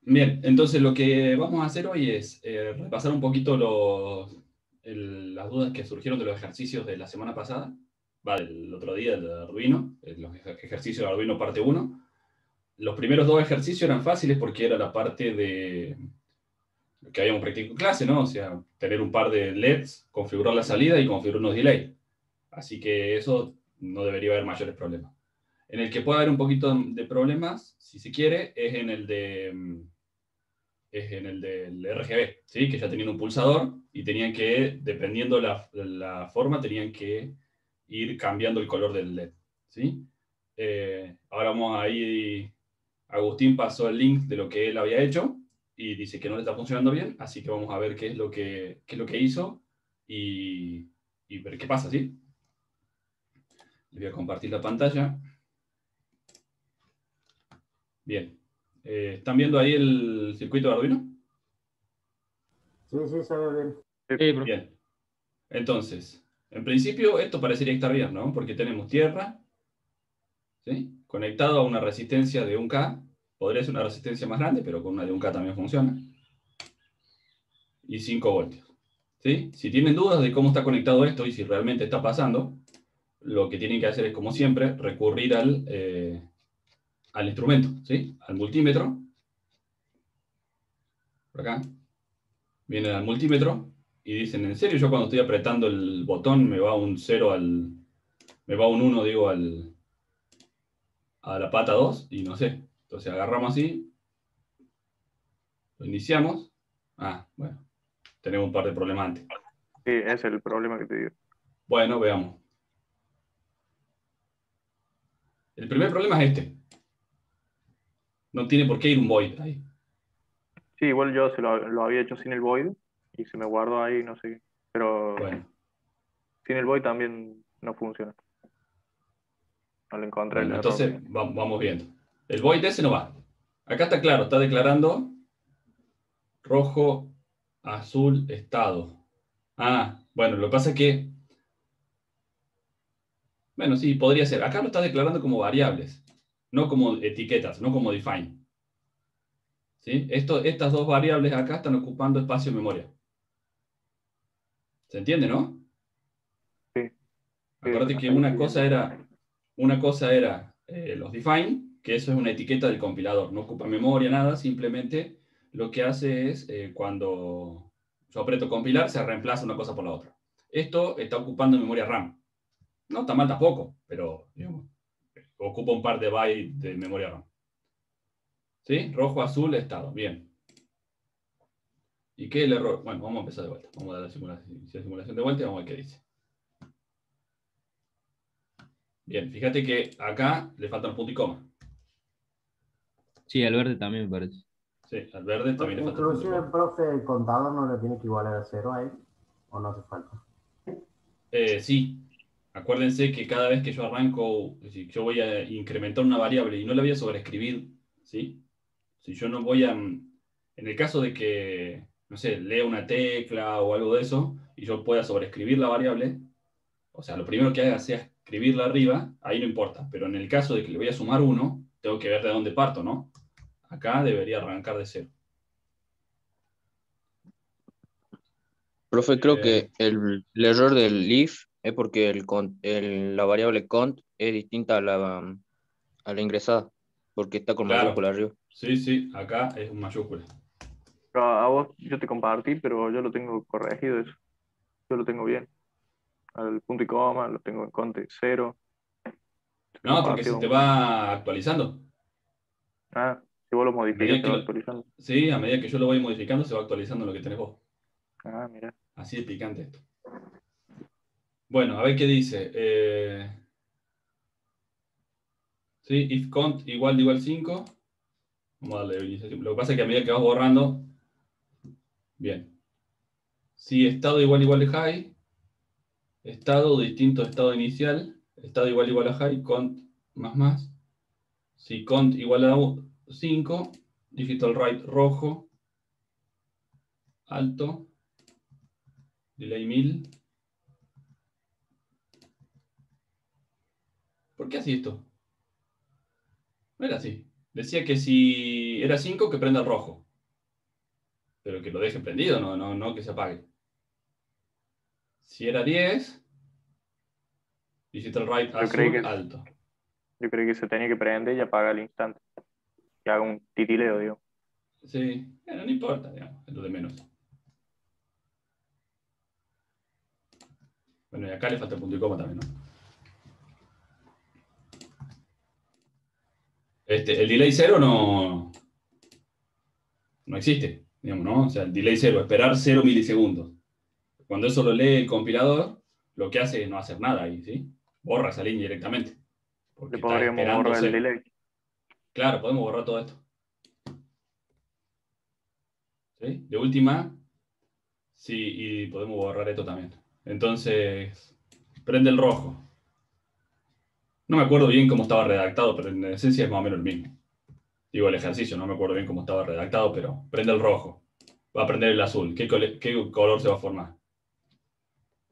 Bien, entonces lo que vamos a hacer hoy es repasar un poquito las dudas que surgieron de los ejercicios de la semana pasada, del otro día, de Arduino, los ejercicios de Arduino parte uno. Los primeros dos ejercicios eran fáciles porque era la parte de que habíamos practicado en clase, ¿no? O sea, tener un par de LEDs, configurar la salida y configurar unos delays. Así que eso no debería haber mayores problemas. En el que puede haber un poquito de problemas, si se quiere, es en el del RGB, ¿sí? Que ya tenían un pulsador y tenían que, dependiendo la forma, tenían que ir cambiando el color del LED, ¿sí? Ahora vamos ahí, Agustín pasó el link de lo que él había hecho y dice que no le está funcionando bien, así que vamos a ver qué es lo que hizo y ver qué pasa, ¿sí? Le voy a compartir la pantalla. Bien. ¿Están viendo ahí el circuito de Arduino? Sí, sí, se ve bien. Sí, bro. Bien. Entonces, en principio esto parecería estar bien, ¿no? Porque tenemos tierra, ¿sí? Conectado a una resistencia de 1K. Podría ser una resistencia más grande, pero con una de 1K también funciona. Y 5 voltios. ¿Sí? Si tienen dudas de cómo está conectado esto y si realmente está pasando, lo que tienen que hacer es, como siempre, recurrir al instrumento, ¿sí? Al multímetro. Por acá. Vienen al multímetro y dicen, ¿en serio yo cuando estoy apretando el botón me va un 0 me va un 1, digo, a la pata 2? Y no sé. Entonces agarramos así, lo iniciamos. Ah, bueno, tenemos un par de problemas antes. Sí, ese es el problema que te digo. Bueno, veamos. El primer problema es este. No tiene por qué ir un void ahí. Sí, igual yo lo había hecho sin el void y se me guardó ahí, no sé qué. Pero Bueno, sin el void también no funciona. No le encontré el bueno, error entonces bien. vamos viendo. El void ese no va. Acá está claro, está declarando rojo, azul, estado. Ah, bueno, lo que pasa es que, bueno, sí, podría ser. Acá lo está declarando como variables, no como etiquetas, no como define. ¿Sí? Estas dos variables acá están ocupando espacio en memoria. ¿Se entiende, no? Sí, sí, Acuérdate que hasta ahí estoy viendo. una cosa era los define, que eso es una etiqueta del compilador, no ocupa memoria, nada, simplemente lo que hace es cuando yo aprieto compilar, se reemplaza una cosa por la otra. Esto está ocupando memoria RAM. No está mal tampoco, pero digamos, ocupa un par de bytes de memoria RAM. ¿Sí? Rojo, azul, estado. Bien. ¿Y qué es el error? Bueno, vamos a empezar de vuelta. Vamos a dar la simulación de vuelta y vamos a ver qué dice. Bien, fíjate que acá le faltan punto y coma. Sí, al verde también me parece. Sí, al verde también le falta el punto y Inclusive, coma. profe, el contador no le tiene que igualar a cero ahí, o no hace falta. Sí, acuérdense que cada vez que yo arranco, si yo voy a incrementar una variable y no la voy a sobreescribir, ¿sí? Si yo no voy a, en el caso de que, no sé, lea una tecla o algo de eso, y yo pueda sobreescribir la variable, o sea, lo primero que haga sea escribirla arriba, ahí no importa, pero en el caso de que le voy a sumar uno, tengo que ver de dónde parto, ¿no? Acá debería arrancar de cero. Profe, creo Eh, que el error del if es porque la variable cont es distinta a la ingresada, porque está con claro, mayúscula arriba. sí, sí, acá es un mayúscula. Pero a vos yo te compartí, pero yo lo tengo corregido eso. Yo lo tengo bien. Al punto y coma, lo tengo en conte cero. Te No, porque compartí se te un... va actualizando. Ah, si vos lo A medida modificas, se que va lo, actualizando. sí, a medida que yo lo voy modificando, se va actualizando lo que tenés vos. Ah, mira. Así de picante esto. Bueno, a ver qué dice. Sí, if cont igual de igual 5. Vamos a darle inicialización. Lo que pasa es que a medida que vas borrando, bien. Si estado igual igual de high, estado distinto de estado inicial, estado igual a high, cont más. Si cont igual a 5, digital right rojo, alto, delay 1000. ¿Por qué así esto? No era así. decía que si era 5, que prenda el rojo. Pero que lo deje prendido, no que se apague. Si era 10, digital right Yo creí azul que- alto. Yo creí que se tenía que prender y apagar al instante. Que haga un titileo, digo. Sí, bueno, no importa, digamos, es lo de menos. Bueno, y acá le falta el punto y coma también, ¿no? El delay 0 no existe, digamos, ¿no? O sea, el delay 0, esperar 0 milisegundos. Cuando eso lo lee el compilador, lo que hace es no hacer nada ahí, ¿sí? Borra esa línea directamente. Porque Le está podríamos esperando borrar el 0. delay. Claro, podemos borrar todo esto. ¿Sí? De última, sí, y podemos borrar esto también. Entonces, prende el rojo. No me acuerdo bien cómo estaba redactado, pero en esencia es más o menos el mismo. Digo, el ejercicio, no me acuerdo bien cómo estaba redactado, pero prende el rojo. Va a prender el azul. ¿Qué color se va a formar?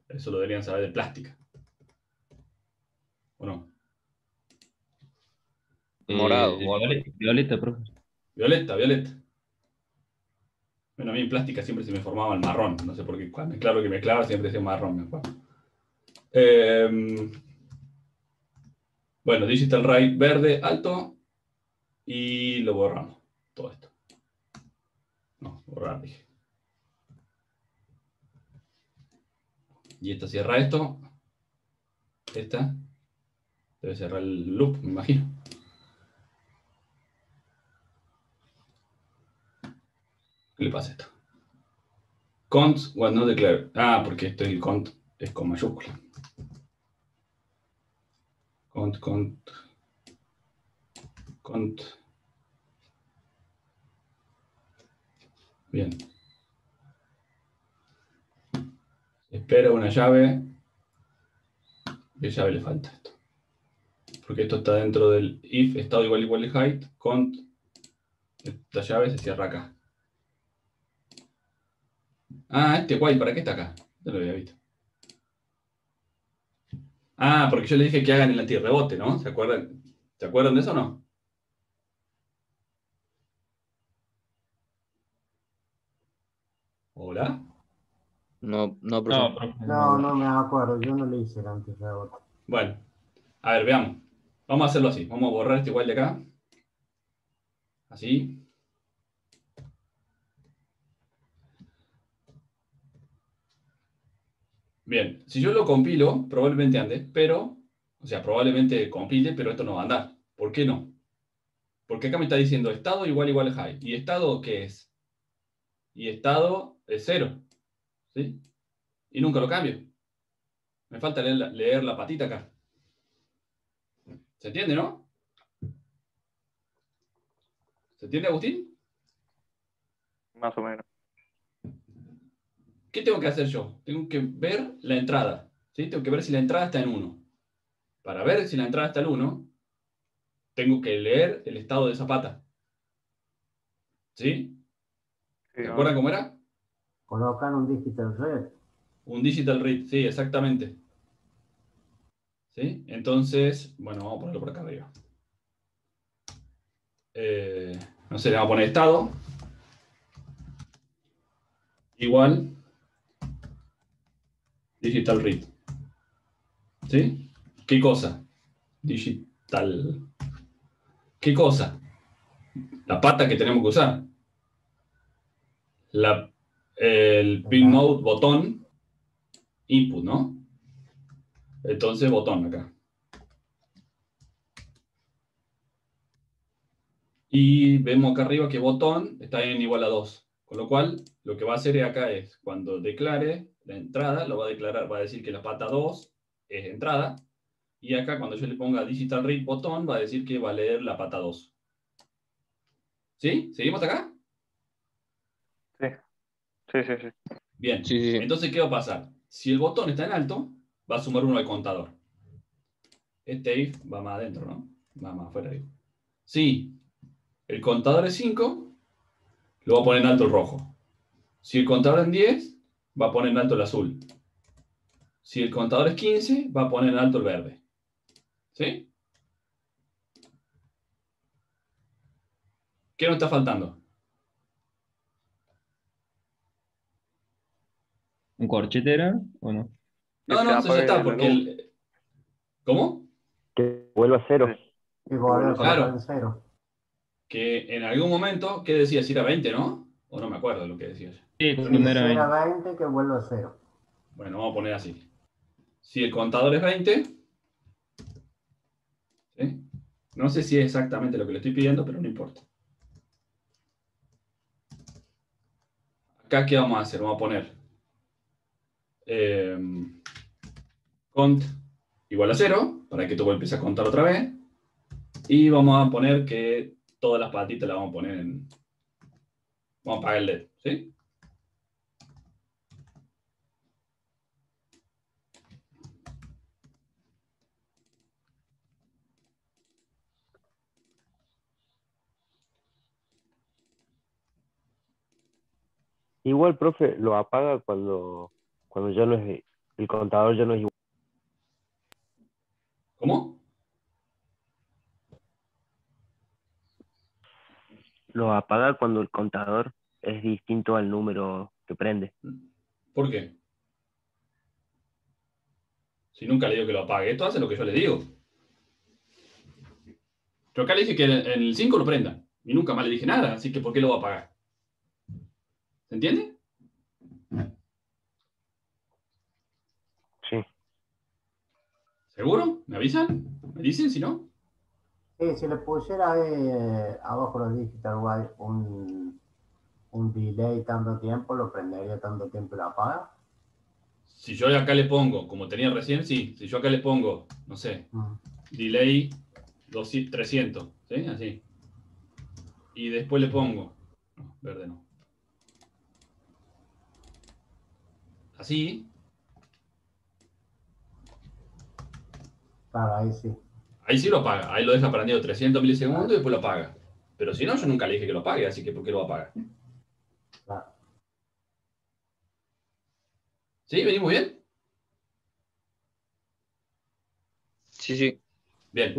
Eso lo deberían saber de plástica. ¿O no? Morado o algo así. Violeta, profe. Violeta, violeta. Bueno, a mí en plástica siempre se me formaba el marrón. No sé por qué. Claro que mezclaba siempre decía marrón, me acuerdo. Bueno, digital right verde alto. Y lo borramos. Todo esto. No, borrar, dije. Y esta cierra esto. Esta debe cerrar el loop, me imagino. ¿Qué le pasa a esto? Cont was not declared. Ah, porque esto el cont es con mayúscula. Cont. Bien. Espera una llave. ¿Qué llave le falta a esto? Porque esto está dentro del if estado igual de height. Cont. Esta llave se cierra acá. Ah, este while, ¿para qué está acá? No lo había visto. Ah, porque yo les dije que hagan el antirrebote, ¿no? ¿Se acuerdan? ¿Se acuerdan de eso o no? ¿Hola? No, profe. No, profe. No, no me acuerdo, yo no le hice el antirrebote. Bueno, a ver, veamos. Vamos a hacerlo así. Vamos a borrar este igual de acá. Así. Bien, si yo lo compilo, probablemente ande, pero, o sea, probablemente compile, pero esto no va a andar. ¿Por qué no? Porque acá me está diciendo estado igual high. ¿Y estado qué es? Y estado es 0. ¿Sí? Y nunca lo cambio. Me falta leer la patita acá. ¿Se entiende, no? ¿Se entiende, Agustín? Más o menos. ¿Qué tengo que hacer yo? Tengo que ver la entrada. ¿Sí? Tengo que ver si la entrada está en 1. Para ver si la entrada está en 1, tengo que leer el estado de esa pata. ¿Sí? Sí, ¿Se ¿no? acuerdan cómo era? Colocan un digital red. Un digital read, sí, exactamente. ¿Sí? Entonces, bueno, vamos a ponerlo por acá arriba. No sé, le vamos a poner estado. Igual. Digital read. ¿Sí? ¿Qué cosa? Digital. ¿Qué cosa? La pata que tenemos que usar. El pin mode botón. Input, ¿no? Entonces, botón acá. Y vemos acá arriba que botón está en igual a 2. Con lo cual, lo que va a hacer acá es, cuando declare la entrada, lo va a declarar, va a decir que la pata 2 es entrada. Y acá, cuando yo le ponga digital read botón, va a decir que va a leer la pata 2. ¿Sí? ¿Seguimos acá? Sí, sí, sí, sí. Bien. Sí, sí, sí. Entonces, ¿qué va a pasar? Si el botón está en alto, va a sumar 1 al contador. Este if va más adentro, ¿no? Va más afuera, digo. Si el contador es 5, lo va a poner en alto el rojo. Si el contador es 10, va a poner en alto el azul. Si el contador es 15, va a poner en alto el verde. ¿Sí? ¿Qué nos está faltando? ¿Un corchete era o no? No, Que se no, eso ya apague está, la porque luz. ¿Cómo? Que vuelva a cero. Sí. Y volver a Claro. colocar en cero. Que en algún momento, ¿qué decía? Si era 20, ¿no? O no me acuerdo lo que decía yo. Sí, Si cuando era 20. era 20, que vuelva a cero. Bueno, vamos a poner así. Si el contador es 20, ¿sí? No sé si es exactamente lo que le estoy pidiendo, pero no importa. Acá, ¿qué vamos a hacer? Vamos a poner cont igual a 0, para que todo empiece a contar otra vez. Y vamos a poner que todas las patitas las vamos a poner en... Vamos a apagar el LED, ¿sí? Igual, profe, lo apaga cuando ya no es, el contador ya no es igual. ¿Cómo? Lo apaga cuando el contador es distinto al número que prende. ¿Por qué? Si nunca le digo que lo apague. Esto hace lo que yo le digo. Yo acá le dije que en el 5 lo prenda. Y nunca más le dije nada, así que ¿por qué lo va a apagar? ¿Se entiende? Sí. ¿Seguro? ¿Me avisan? ¿Me dicen si no? Sí, si le pusiera ahí abajo los digital white un delay tanto tiempo, lo prendería tanto tiempo y lo apaga. Si yo acá le pongo, como tenía recién, sí. Si yo acá le pongo, no sé, delay 300, ¿sí? Así. Y después le pongo, no, verde no. Así, Claro, ahí sí. ahí sí lo apaga. Ahí lo deja prendido 300 milisegundos y después lo apaga. Pero si no, yo nunca le dije que lo apague, así que ¿por qué lo va a apagar? Claro. ¿Sí? ¿Venimos bien? Sí, sí. Bien.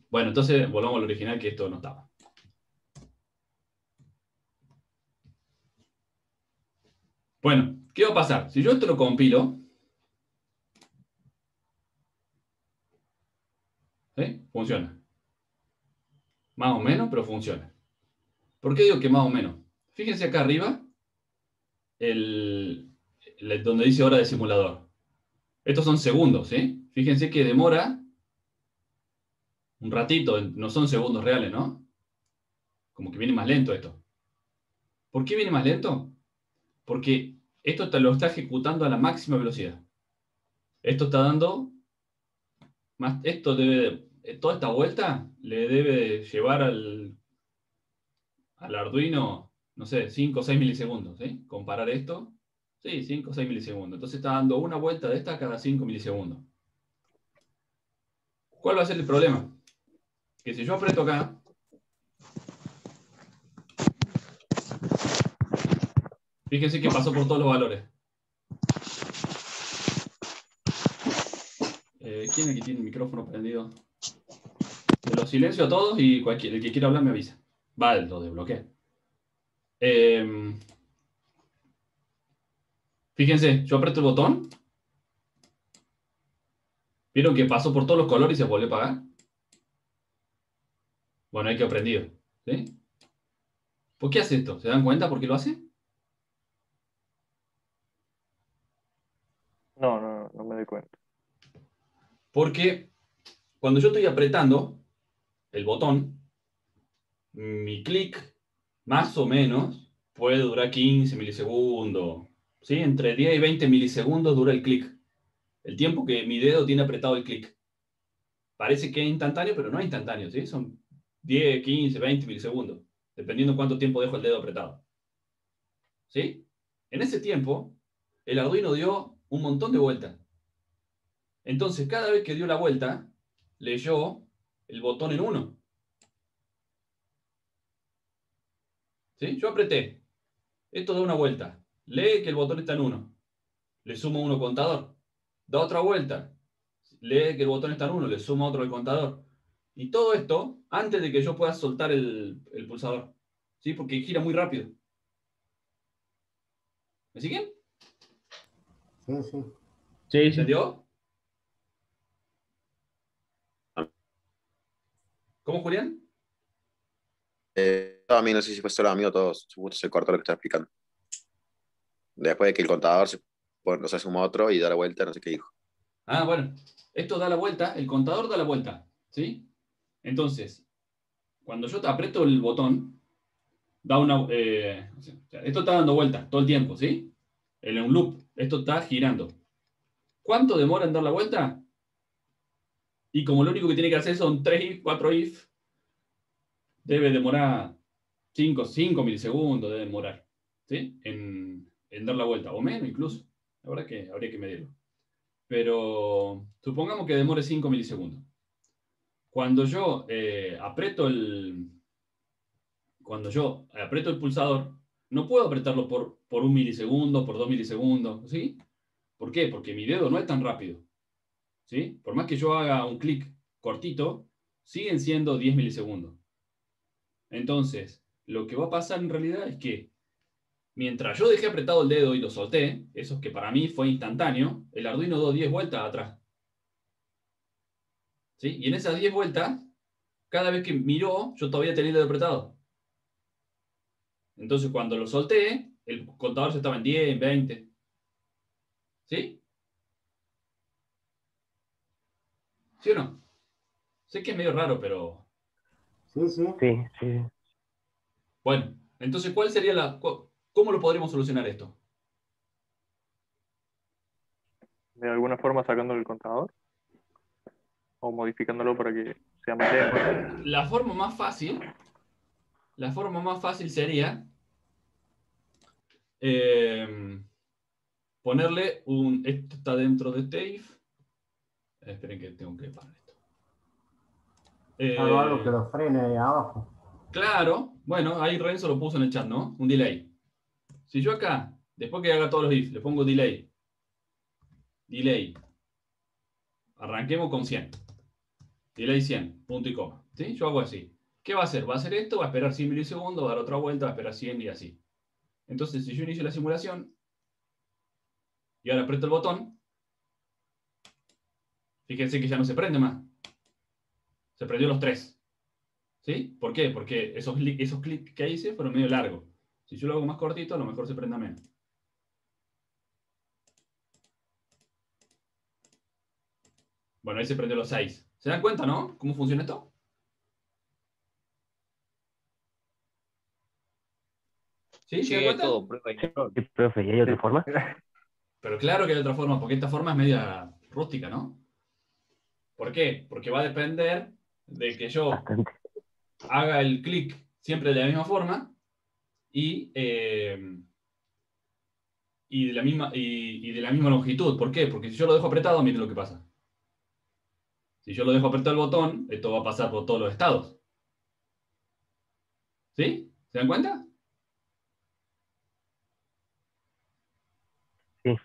Bueno, entonces volvamos al original, que esto no estaba. Bueno, ¿qué va a pasar? Si yo esto lo compilo, ¿sí? Funciona. Más o menos, pero funciona. ¿Por qué digo que más o menos? Fíjense acá arriba, donde dice hora de simulador. Estos son segundos, ¿sí? Fíjense que demora un ratito, no son segundos reales, ¿no? Como que viene más lento esto. ¿Por qué viene más lento? Porque esto lo está ejecutando a la máxima velocidad. Esto está dando más, toda esta vuelta le debe llevar al Arduino, no sé, 5 o 6 milisegundos, ¿sí? Comparar esto, sí, 5 o 6 milisegundos. Entonces está dando una vuelta de esta cada 5 milisegundos. ¿Cuál va a ser el problema? Que si yo aprieto acá, fíjense que pasó por todos los valores. ¿Quién aquí tiene el micrófono prendido? Me lo silencio a todos y el que quiera hablar me avisa. Va, lo desbloquea. Fíjense, yo aprieto el botón. ¿Vieron que pasó por todos los colores y se volvió a apagar? Bueno, hay que aprendido. ¿Sí? ¿Por qué hace esto? ¿Se dan cuenta por qué lo hace? No me doy cuenta. Porque cuando yo estoy apretando el botón, mi clic, más o menos, puede durar 15 milisegundos. ¿Sí? Entre 10 y 20 milisegundos dura el clic. El tiempo que mi dedo tiene apretado el clic. Parece que es instantáneo, pero no es instantáneo. ¿Sí? Son 10, 15, 20 milisegundos. Dependiendo cuánto tiempo dejo el dedo apretado. ¿Sí? En ese tiempo, el Arduino dio un montón de vueltas. Entonces, cada vez que dio la vuelta, leyó el botón en 1. ¿Sí? Yo apreté. Esto da una vuelta. Lee que el botón está en 1. Le sumo 1 contador. Da otra vuelta. Lee que el botón está en 1. Le sumo otro al contador. Y todo esto antes de que yo pueda soltar el pulsador. ¿Sí? Porque gira muy rápido. ¿Me siguen? Sí, sí. Sí, sí. ¿Entendió? ¿Cómo, Julián? A mí no sé si fue solo a mí o todos. Justo se cortó lo que estaba explicando. Después de que el contador se, bueno, se suma otro y da la vuelta, no sé qué dijo. Ah, bueno. Esto da la vuelta, el contador da la vuelta. ¿Sí? Entonces, cuando yo te aprieto el botón, da una. O sea, esto está dando vuelta todo el tiempo, ¿sí? En un loop. Esto está girando. ¿Cuánto demora en dar la vuelta? Y como lo único que tiene que hacer son 3 if, 4 if, debe demorar 5 milisegundos, debe demorar, ¿sí? En dar la vuelta, o menos incluso. La verdad que habría que medirlo. Pero supongamos que demore 5 milisegundos. Cuando yo aprieto el pulsador, no puedo apretarlo por 1 milisegundo, por 2 milisegundos, ¿sí? ¿Por qué? Porque mi dedo no es tan rápido, ¿sí? Por más que yo haga un clic cortito, siguen siendo 10 milisegundos. Entonces, lo que va a pasar en realidad es que mientras yo dejé apretado el dedo y lo solté, eso que para mí fue instantáneo, el Arduino dio 10 vueltas atrás. ¿Sí? Y en esas 10 vueltas, cada vez que miró, yo todavía tenía el dedo apretado. Entonces, cuando lo solté, el contador se estaba en 10, en 20. ¿Sí? ¿Sí o no? Sé que es medio raro, pero... Sí, sí. Sí, sí. Bueno, entonces, ¿cuál sería ¿cómo lo podríamos solucionar esto? De alguna forma sacándole el contador o modificándolo para que sea más lento. La forma más fácil sería ponerle esto está dentro de este if. Esperen que tengo que parar esto. Claro, algo que lo frene ahí abajo. Claro, bueno, ahí Renzo lo puso en el chat, ¿no? Un delay. Si yo acá, después que haga todos los ifs, le pongo delay. Arranquemos con 100. Delay 100, punto y coma. ¿Sí? Yo hago así. ¿Qué va a hacer? Va a hacer esto, va a esperar 100 milisegundos, va a dar otra vuelta, va a esperar 100 y así. Entonces, si yo inicio la simulación y ahora aprieto el botón, fíjense que ya no se prende más. Se prendió los 3. ¿Sí? ¿Por qué? Porque esos clics que hice fueron medio largos. Si yo lo hago más cortito, a lo mejor se prenda menos. Bueno, ahí se prendió los 6. ¿Se dan cuenta, no? ¿Cómo funciona esto? ¿Sí? ¿Se dan Sí, es cuenta? todo prueba y error. Sí, profe, ¿y hay otra forma? Pero claro que hay otra forma, porque esta forma es media rústica, ¿no? ¿Por qué? Porque va a depender de que yo Bastante. haga el clic siempre de la misma forma y de la misma longitud. ¿Por qué? Porque si yo lo dejo apretado, miren lo que pasa. Si yo lo dejo apretado el botón, esto va a pasar por todos los estados. ¿Sí? ¿Se dan cuenta? Sí.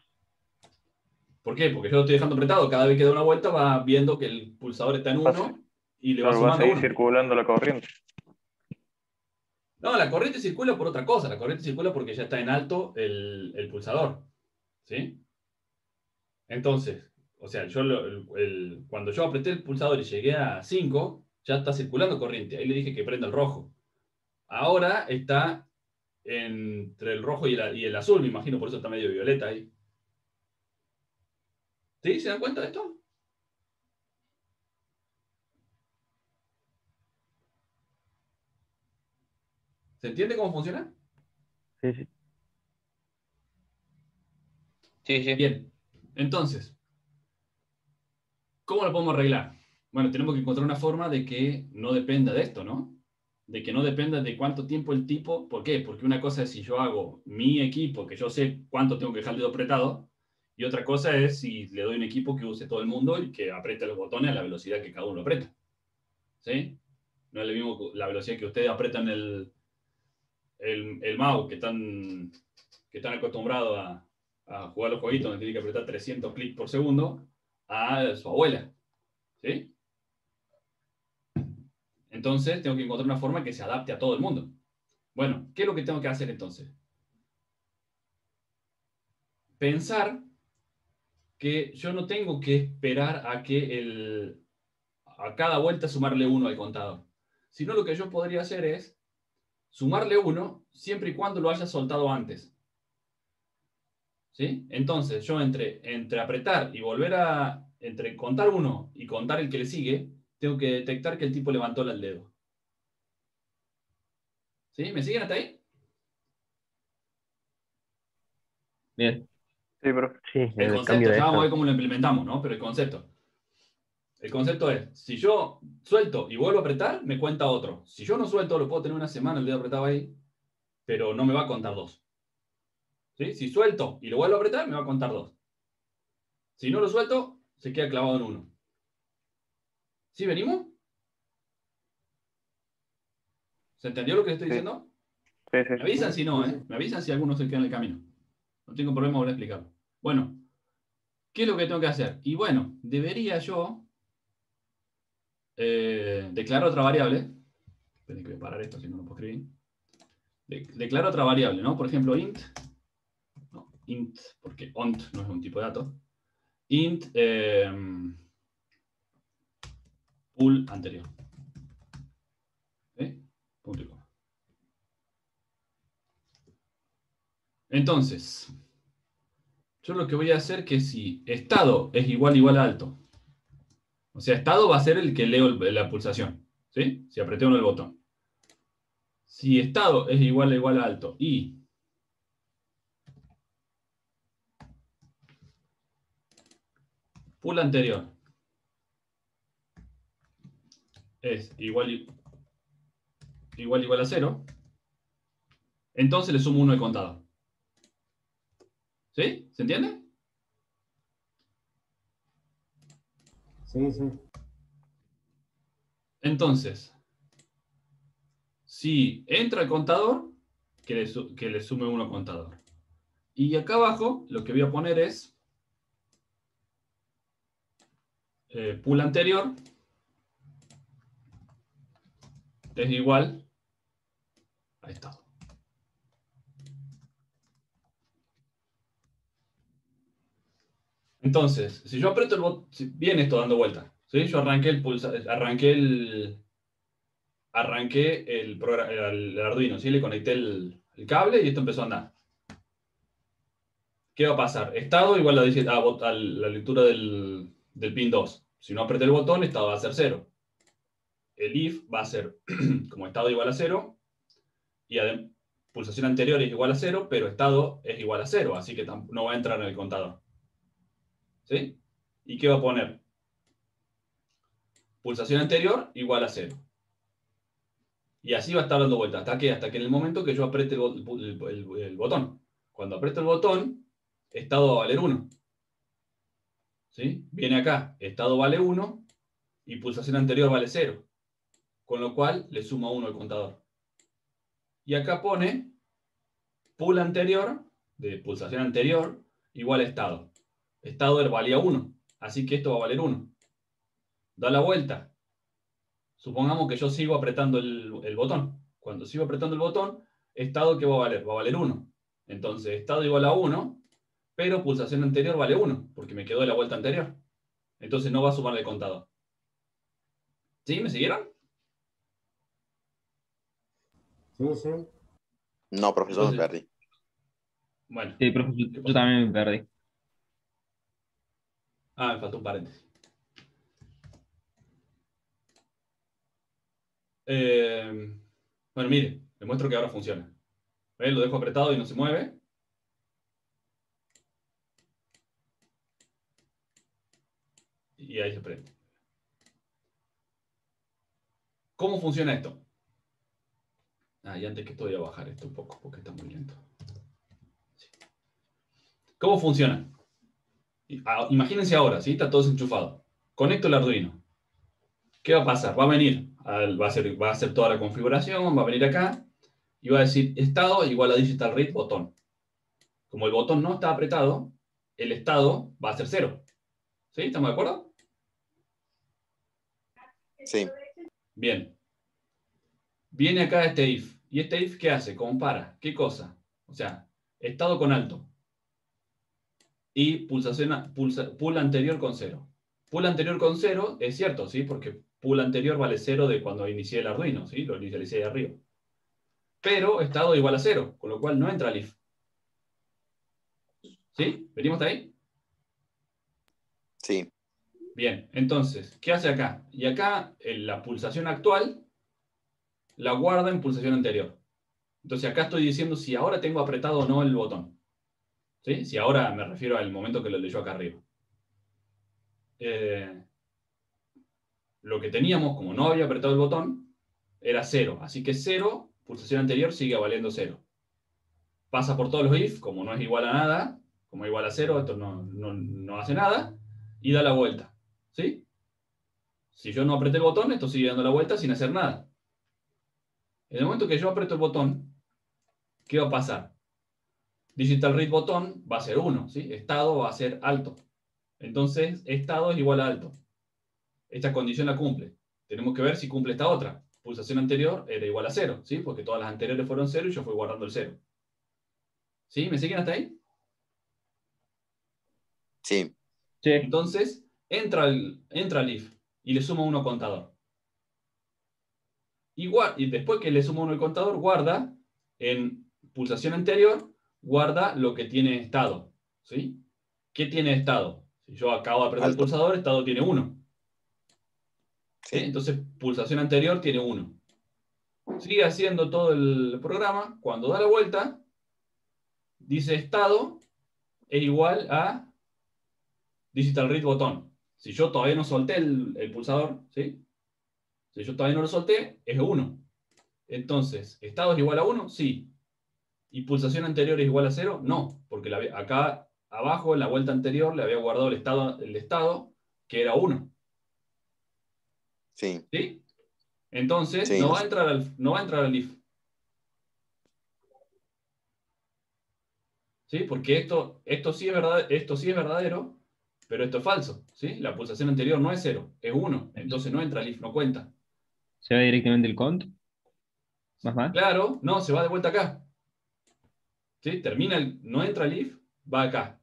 ¿Por qué? Porque yo lo estoy dejando apretado. Cada vez que da una vuelta va viendo que el pulsador está en 1 y le va Claro, va a sumando seguir 1. circulando la corriente. No, la corriente circula por otra cosa. La corriente circula porque ya está en alto el pulsador. ¿Sí? Entonces, o sea, cuando yo apreté el pulsador y llegué a 5, ya está circulando corriente. Ahí le dije que prenda el rojo. Ahora está entre el rojo y el azul, me imagino, por eso está medio violeta ahí. ¿Sí? ¿Se dan cuenta de esto? ¿Se entiende cómo funciona? Sí, sí. Sí, sí. Bien. Entonces, ¿cómo lo podemos arreglar? Bueno, tenemos que encontrar una forma de que no dependa de esto, ¿no? De que no dependa de cuánto tiempo el tipo. ¿Por qué? Porque una cosa es si yo hago mi equipo, que yo sé cuánto tengo que dejar el dedo apretado, y otra cosa es si le doy un equipo que use todo el mundo y que apriete los botones a la velocidad que cada uno lo aprieta. ¿Sí? No es lo mismo la velocidad que ustedes apretan el mouse, que están acostumbrados a jugar los jueguitos donde tienen que apretar 300 clics por segundo, a su abuela. ¿Sí? Entonces tengo que encontrar una forma que se adapte a todo el mundo. Bueno, ¿qué es lo que tengo que hacer entonces? Pensar que yo no tengo que esperar a que a cada vuelta sumarle 1 al contador. Sino lo que yo podría hacer es sumarle 1 siempre y cuando lo haya soltado antes. ¿Sí? Entonces, yo entre apretar y entre contar 1 y contar el que le sigue, tengo que detectar que el tipo levantó el dedo. ¿Sí? ¿Me siguen hasta ahí? Bien. Sí, profe. Sí, El el concepto, cambio de ya vamos a ver eso. cómo lo implementamos, ¿no? Pero el concepto. El concepto es, si yo suelto y vuelvo a apretar, me cuenta otro. Si yo no suelto, lo puedo tener una semana el dedo apretado ahí, pero no me va a contar 2. ¿Sí? Si suelto y lo vuelvo a apretar, me va a contar 2. Si no lo suelto, se queda clavado en 1. ¿Sí venimos? ¿Se entendió lo que estoy Sí, diciendo? sí, Me avisan si no, Sí, ¿eh? sí. Me avisan si alguno se queda en el camino. No tengo problema, voy a explicarlo. Bueno, ¿qué es lo que tengo que hacer? Y bueno, debería yo declarar otra variable. Esperen que voy a parar esto, si no lo puedo escribir. Declaro otra variable, ¿no? Por ejemplo, int, porque ont no es un tipo de dato. Int pool anterior. ¿Sí? Punto y coma. Entonces, yo lo que voy a hacer es que si estado es igual a alto, o sea, estado va a ser el que leo la pulsación, ¿sí? Si apreté uno el botón. Si estado es igual a alto y pool anterior es igual a 0, entonces le sumo 1 al contador. ¿Sí? ¿Se entiende? Sí, sí. Entonces, si entra el contador, que le sume 1 al contador. Y acá abajo lo que voy a poner es pool anterior es igual a estado. Entonces, si yo aprieto el botón, viene esto dando vuelta. ¿Sí? Yo arranqué el Arduino, ¿sí? Le conecté el cable y esto empezó a andar. ¿Qué va a pasar? Estado igual a la lectura del pin 2. Si no apreté el botón, estado va a ser 0. El if va a ser como estado igual a 0 y pulsación anterior es igual a 0, pero estado es igual a 0, así que no va a entrar en el contador. ¿Sí? ¿Y qué va a poner? Pulsación anterior igual a 0. Y así va a estar dando vueltas. ¿Hasta qué? Hasta que en el momento que yo apriete el botón. Cuando aprieto el botón, estado va a valer 1. ¿Sí? Viene acá, estado vale 1 y pulsación anterior vale 0. Con lo cual le sumo 1 al contador. Y acá pone pool anterior, de pulsación anterior, igual a estado. Estado valía 1. Así que esto va a valer 1. Da la vuelta. Supongamos que yo sigo apretando el botón. Cuando sigo apretando el botón, estado, ¿qué va a valer? Va a valer 1. Entonces, estado igual a 1, pero pulsación anterior vale 1, porque me quedó de la vuelta anterior. Entonces no va a sumar el contador. ¿Sí? ¿Me siguieron? Sí, sí. No, profesor, me Entonces, perdí. bueno, Sí, profe, ¿qué yo pasó? también me perdí. Ah, me faltó un paréntesis. Bueno, mire, le muestro que ahora funciona. ¿Ves? Lo dejo apretado y no se mueve. Y ahí se prende. ¿Cómo funciona esto? Ah, y antes que esto voy a bajar esto un poco porque está muy lento. Sí. ¿Cómo funciona? Imagínense ahora, ¿sí? Está todo desenchufado. Conecto el Arduino. ¿Qué va a pasar? Va a venir, va a hacer toda la configuración, va a venir acá y va a decir estado igual a digital read botón. Como el botón no está apretado, el estado va a ser 0. ¿Sí? ¿Estamos de acuerdo? Sí. Bien. Viene acá este if. ¿Y este if qué hace? Compara. ¿Qué cosa? O sea, estado con alto. Y pool anterior con 0. Pool anterior con 0 es cierto, ¿sí? Porque pool anterior vale 0 de cuando inicié el Arduino, ¿sí? Lo inicialicé de arriba. Pero estado igual a 0, con lo cual no entra el if. ¿Sí? ¿Venimos hasta ahí? Sí. Bien, entonces, ¿qué hace acá? Y acá, la pulsación actual la guarda en pulsación anterior. Entonces acá estoy diciendo si ahora tengo apretado o no el botón. ¿Sí? Si ahora me refiero al momento que lo leyó acá arriba. Lo que teníamos, como no había apretado el botón, era 0. Así que 0, pulsación anterior, sigue valiendo 0. Pasa por todos los if, como no es igual a nada, como es igual a 0, esto no hace nada, y da la vuelta. ¿Sí? Si yo no apreté el botón, esto sigue dando la vuelta sin hacer nada. En el momento que yo aprieto el botón, ¿qué va a pasar? Digital read botón va a ser 1, ¿sí? Estado va a ser alto. Entonces, estado es igual a alto. Esta condición la cumple. Tenemos que ver si cumple esta otra. Pulsación anterior era igual a 0, ¿sí? Porque todas las anteriores fueron 0 y yo fui guardando el 0. ¿Sí? ¿Me siguen hasta ahí? Sí. Sí. Entonces, entra al if y le suma 1 contador. Y después que le suma 1 el contador, guarda en pulsación anterior, guarda lo que tiene estado. ¿Sí? ¿Qué tiene estado? Si yo acabo de apretar el Alto. pulsador, estado tiene 1. ¿Sí? Sí. Entonces, pulsación anterior tiene 1. Sigue haciendo todo el programa. Cuando da la vuelta, dice estado es igual a digital read botón. Si yo todavía no solté el pulsador, ¿sí? Si yo todavía no lo solté, es 1. Entonces, ¿estado es igual a 1? Sí. ¿Y pulsación anterior es igual a 0? No, porque acá abajo, en la vuelta anterior, le había guardado el estado que era 1. Sí. ¿Sí? Entonces, Sí. no va a entrar al if. ¿Sí? Porque esto sí es verdadero, pero esto es falso. ¿Sí? La pulsación anterior no es 0, es 1. Entonces no entra al if, no cuenta. ¿Se va directamente el cont? ¿Más? Claro, no, se va de vuelta acá. ¿Sí? No entra al if, va acá.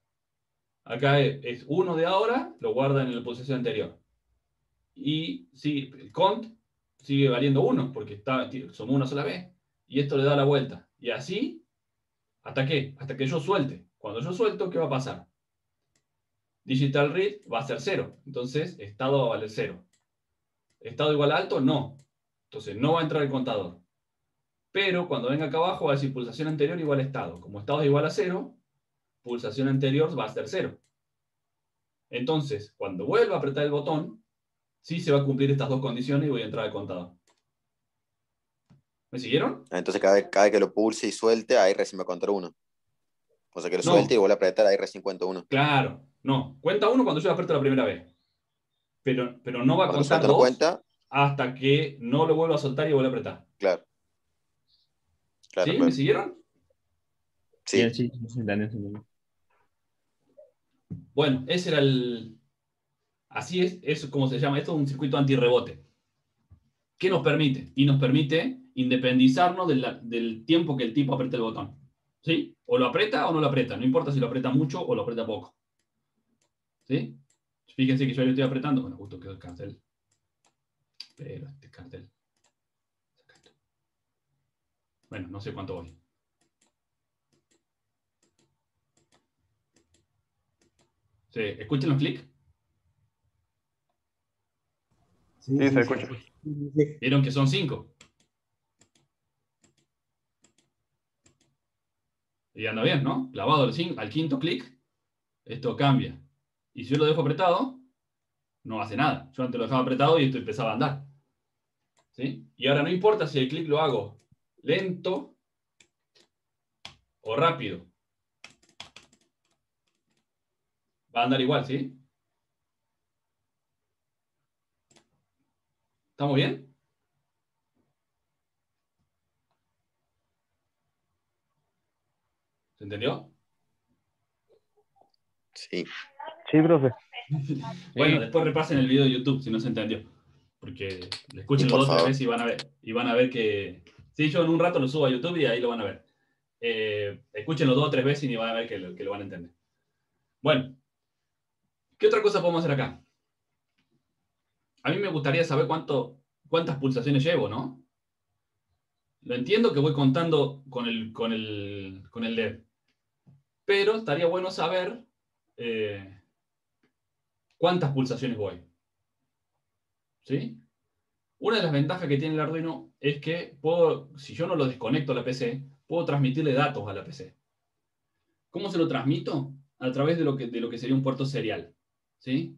Acá es 1 de ahora, lo guarda en la pulsación anterior. Y sí, el cont sigue valiendo 1, porque somos una sola vez. Y esto le da la vuelta. Y así, ¿hasta qué? Hasta que yo suelte. Cuando yo suelto, ¿qué va a pasar? Digital read va a ser 0. Entonces, estado va a valer 0. ¿Estado igual a alto? No. Entonces, no va a entrar el contador. Pero cuando venga acá abajo va a decir pulsación anterior igual a estado. Como estado es igual a 0, pulsación anterior va a ser 0. Entonces, cuando vuelva a apretar el botón, sí se va a cumplir estas dos condiciones y voy a entrar al contador. ¿Me siguieron? Entonces cada vez que lo pulse y suelte, ahí recién va a contar 1. O sea que lo No. suelte y vuelve a apretar, ahí recién cuenta 1. Claro, no. Cuenta 1 cuando yo aprieto la primera vez. Pero no va a Cuando lo contar suelta no 2 cuenta, hasta que no lo vuelva a soltar y vuelva a apretar. claro. Claro, ¿Sí? ¿Me claro. siguieron? Bien, Sí. sí, entendí. Bueno, ese era Así es como se llama. Esto es un circuito antirrebote. ¿Qué nos permite? Y nos permite independizarnos del tiempo que el tipo aprieta el botón. ¿Sí? O lo aprieta o no lo aprieta. No importa si lo aprieta mucho o lo aprieta poco. ¿Sí? Fíjense que yo le estoy apretando. Bueno, justo quedó el cartel. Pero este cartel. Saca esto. Bueno, no sé cuánto voy. ¿Sí? ¿Escuchan los clics? Sí, Sí, sí, se sí, escucha. sí. Vieron que son 5. Y anda bien, ¿no? Clavado al quinto clic, esto cambia. Y si yo lo dejo apretado, no hace nada. Yo antes lo dejaba apretado y esto empezaba a andar. ¿Sí? Y ahora no importa si el clic lo hago lento o rápido. Va a andar igual, ¿sí? ¿Estamos bien? ¿Se entendió? Sí. Sí, profe. Bueno, Sí. después repasen el video de YouTube si no se entendió. porque le Y escuchen por dos o tres favor. veces y van a ver que... Sí, yo en un rato lo subo a YouTube y ahí lo van a ver. Escúchenlo 2 o 3 veces y van a ver que lo van a entender. Bueno, ¿qué otra cosa podemos hacer acá? A mí me gustaría saber cuántas pulsaciones llevo, ¿no? Lo entiendo que voy contando con el LED. Pero estaría bueno saber cuántas pulsaciones voy. ¿Sí? Una de las ventajas que tiene el Arduino es que si yo no lo desconecto a la PC, puedo transmitirle datos a la PC. ¿Cómo se lo transmito? A través de lo que sería un puerto serial. ¿Sí?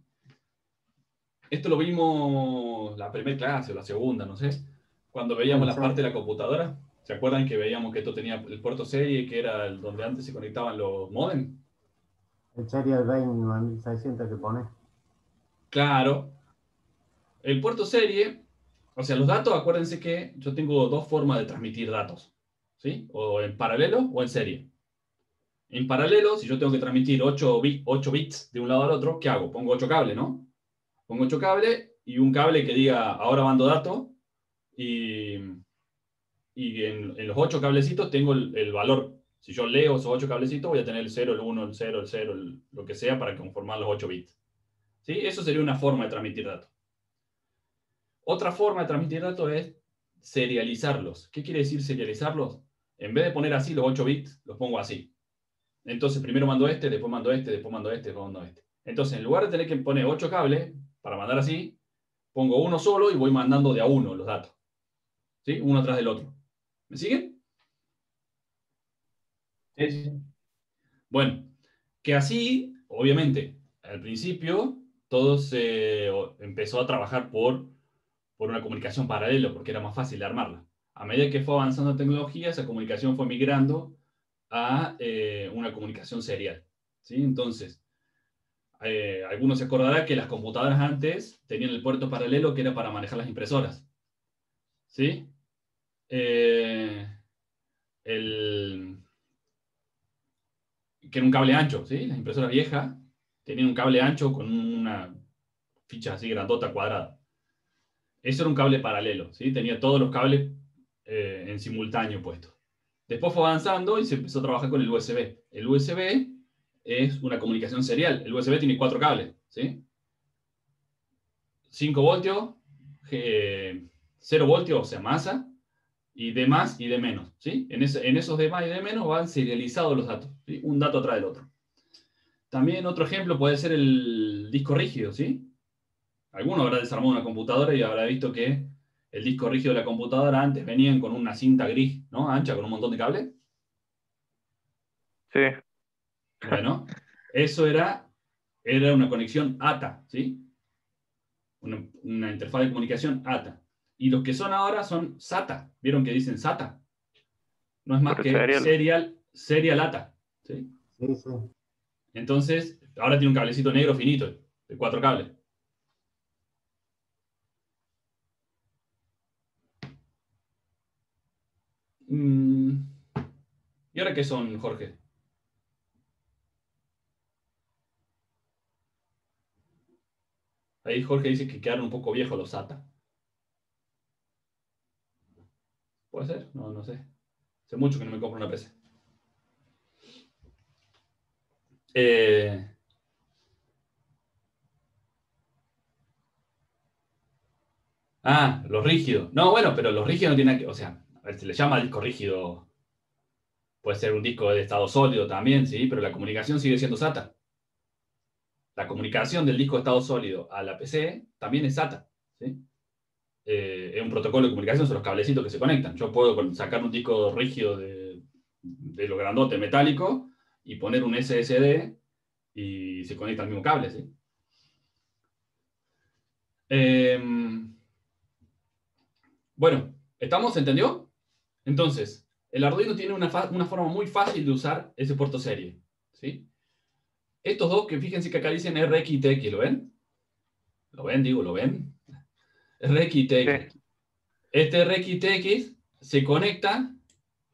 Esto lo vimos la primera clase o la segunda, no sé, cuando veíamos la parte de la computadora. ¿Se acuerdan que veíamos que esto tenía el puerto serie, que era donde antes se conectaban los modems? El Serial 29600 que pone. Claro. El puerto serie, o sea, los datos, acuérdense que yo tengo 2 formas de transmitir datos, ¿sí? O en paralelo o en serie. En paralelo, si yo tengo que transmitir 8 bits de un lado al otro, ¿qué hago? Pongo 8 cables, ¿no? Pongo 8 cables y un cable que diga, ahora mando datos, y en los 8 cablecitos tengo el valor. Si yo leo esos 8 cablecitos, voy a tener el 0, el 1, el 0, el 0, lo que sea para conformar los 8 bits. ¿Sí? Eso sería una forma de transmitir datos. Otra forma de transmitir datos es serializarlos. ¿Qué quiere decir serializarlos? En vez de poner así los 8 bits, los pongo así. Entonces, primero mando este, después mando este, después mando este, después mando este. Entonces, en lugar de tener que poner 8 cables para mandar así, pongo uno solo y voy mandando de a uno los datos. ¿Sí? Uno atrás del otro. ¿Me siguen? Sí, sí. Bueno, que así, obviamente, al principio todo se empezó a trabajar por una comunicación paralela, porque era más fácil de armarla. A medida que fue avanzando la tecnología, esa comunicación fue migrando a una comunicación serial. ¿Sí? Entonces, algunos se acordarán que las computadoras antes tenían el puerto paralelo que era para manejar las impresoras. ¿Sí? El, que era un cable ancho, ¿sí? Las impresoras viejas tenían un cable ancho con una ficha así grandota cuadrada. Eso era un cable paralelo, ¿sí? Tenía todos los cables en simultáneo puestos. Después fue avanzando y se empezó a trabajar con el USB. El USB es una comunicación serial. El USB tiene 4 cables, ¿sí? 5 voltios, 0 voltios, o sea, masa, y de más y de menos, ¿sí? En esos de más y de menos van serializados los datos, ¿sí? Un dato atrás del otro. También otro ejemplo puede ser el disco rígido, ¿sí? Alguno habrá desarmado una computadora y habrá visto que el disco rígido de la computadora antes venían con una cinta gris, ¿no? Ancha, con un montón de cables. Sí, Bueno, eso era una conexión ATA, ¿sí? Una interfaz de comunicación ATA. Y los que son ahora son SATA. ¿Vieron que dicen SATA? No es más pero que serial. serial ATA, ¿sí? Sí, sí. Entonces, ahora tiene un cablecito negro finito, de 4 cables. ¿Y ahora qué son, Jorge? Ahí Jorge dice que quedaron un poco viejos los SATA. ¿Puede ser? No, no sé. Hace mucho que no me compro una PC. Los rígidos. No, bueno, pero los rígidos no tienen que... O sea, a ver, se le llama disco rígido. Puede ser un disco de estado sólido también, sí, pero la comunicación sigue siendo SATA. La comunicación del disco de estado sólido a la PC también es SATA, ¿sí? Es un protocolo de comunicación, son los cablecitos que se conectan. Yo puedo sacar un disco rígido de lo grandote metálico y poner un SSD y se conecta al mismo cable, ¿sí? Bueno, ¿estamos? ¿Entendió? Entonces, el Arduino tiene una forma muy fácil de usar ese puerto serie, ¿sí? Estos dos, que fíjense que acá dicen RX y TX, ¿lo ven? ¿Lo ven? Digo, ¿lo ven? RX y TX. Sí. Este RX y TX se conecta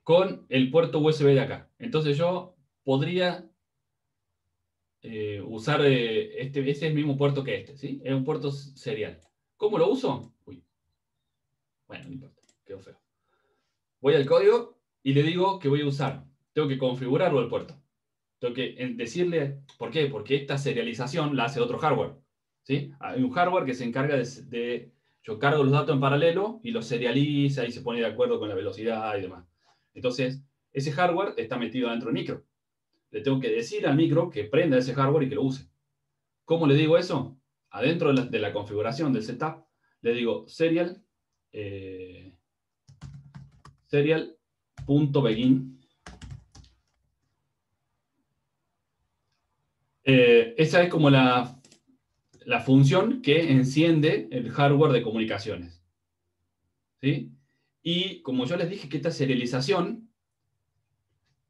con el puerto USB de acá. Entonces yo podría usar este es el mismo puerto que este, ¿sí? Es un puerto serial. ¿Cómo lo uso? Uy. Bueno, no importa, quedó feo. Voy al código y le digo que voy a usar. Tengo que configurarlo el puerto. Tengo que decirle, ¿por qué? Porque esta serialización la hace otro hardware. ¿Sí? Hay un hardware que se encarga yo cargo los datos en paralelo y los serializa y se pone de acuerdo con la velocidad y demás. Entonces, ese hardware está metido dentro del micro. Le tengo que decir al micro que prenda ese hardware y que lo use. ¿Cómo le digo eso? Adentro de la configuración del setup, le digo serial.begin. Esa es como la función que enciende el hardware de comunicaciones. ¿Sí? Y como yo les dije que esta serialización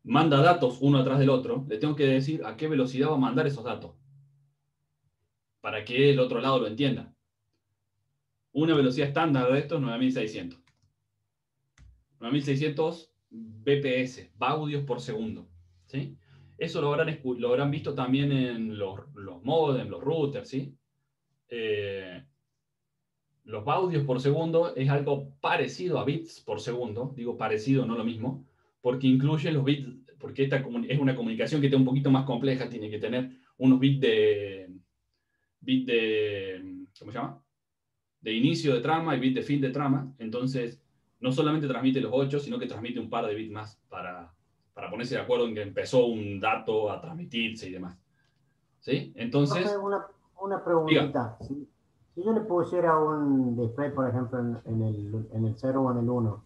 manda datos uno atrás del otro, le tengo que decir a qué velocidad va a mandar esos datos, para que el otro lado lo entienda. Una velocidad estándar de esto es 9600. 9600 bps, baudios por segundo. ¿Sí? Eso lo habrán visto también en los modems, los routers. ¿Sí? Los baudios por segundo es algo parecido a bits por segundo. Digo parecido, no lo mismo, porque incluye los bits, porque esta es una comunicación que está un poquito más compleja, tiene que tener unos bits ¿cómo se llama? De inicio de trama y bit de fin de trama. Entonces, no solamente transmite los 8, sino que transmite un par de bits más para ponerse de acuerdo en que empezó un dato a transmitirse y demás. ¿Sí? Entonces, Profe, una diga. preguntita. Si yo le pusiera un display, por ejemplo, en el 0 o en el 1,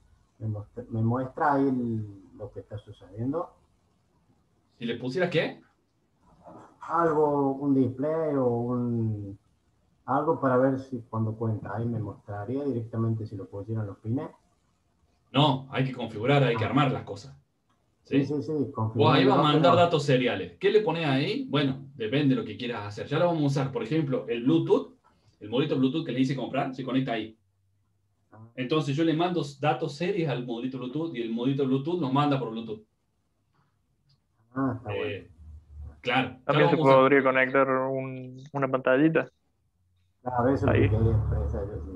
¿me muestra ahí lo que está sucediendo? Si le pusieras ¿qué? Algo, un display o algo para ver si cuando cuenta ahí me mostraría directamente si lo pusieran los pines. No, hay que configurar, hay que armar las cosas. ¿Sí? Sí, Vos ahí vas a mandar pero... datos seriales. ¿Qué le pones ahí? Bueno, depende de lo que quieras hacer. Ya lo vamos a usar. Por ejemplo, el Bluetooth, el modito Bluetooth que le hice comprar, se conecta ahí. Entonces yo le mando datos series al modito Bluetooth y el modito Bluetooth nos manda por Bluetooth. Está bueno. Claro, ya lo También se vamos a usar. podría conectar una pantallita. Claro, eso es lo Ahí. que quería expresar yo, sí.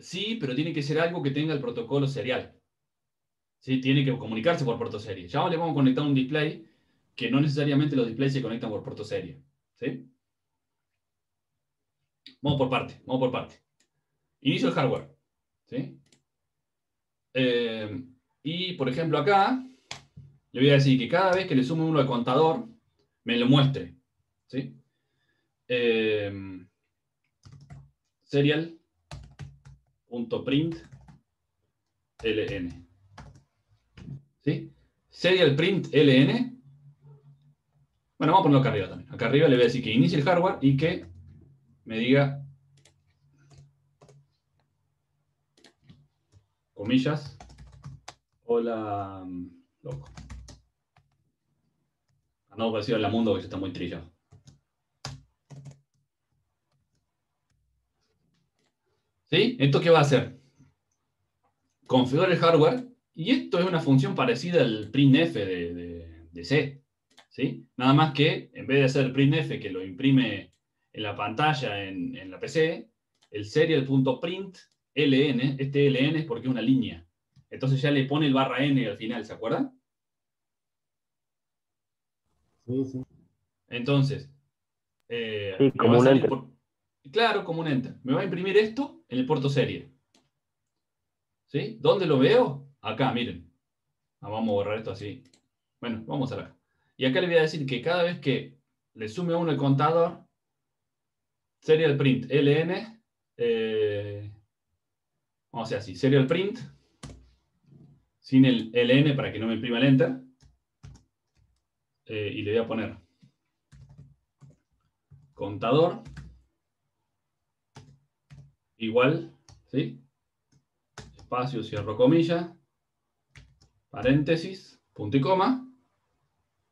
Sí, pero tiene que ser algo que tenga el protocolo serial. ¿Sí? Tiene que comunicarse por puerto serie. Ya le vamos a conectar un display que no necesariamente los displays se conectan por puerto serie. ¿Sí? Vamos por parte. Inicio el hardware. ¿Sí? Y, por ejemplo, acá le voy a decir que cada vez que le sume uno al contador, me lo muestre. ¿Sí? Serial.print ln. ¿Sí? Serial.print ln. Bueno, vamos a ponerlo acá arriba también. Acá arriba le voy a decir que inicie el hardware y que me diga, comillas, hola, loco. No parecido en la mundo que ya está muy trillado. ¿Sí? ¿Esto qué va a hacer? Configurar el hardware, y esto es una función parecida al printf de C. ¿Sí? Nada más que, en vez de hacer el printf que lo imprime en la pantalla en la PC, el serial.print ln, este ln es porque es una línea. Entonces ya le pone el /n al final, ¿se acuerdan? Sí. Entonces, Sí, me va como a un salir enter. claro, como un enter. Me va a imprimir esto en el puerto serie. ¿Sí? ¿Dónde lo veo? Acá, miren. Vamos a borrar esto así. Bueno, vamos a ver. Y acá le voy a decir que cada vez que le sume a uno el contador, serial print ln, vamos a hacer así, serial print, sin el ln para que no me imprima el enter, y le voy a poner contador igual, ¿sí? Espacio, cierro comilla, paréntesis, punto y coma,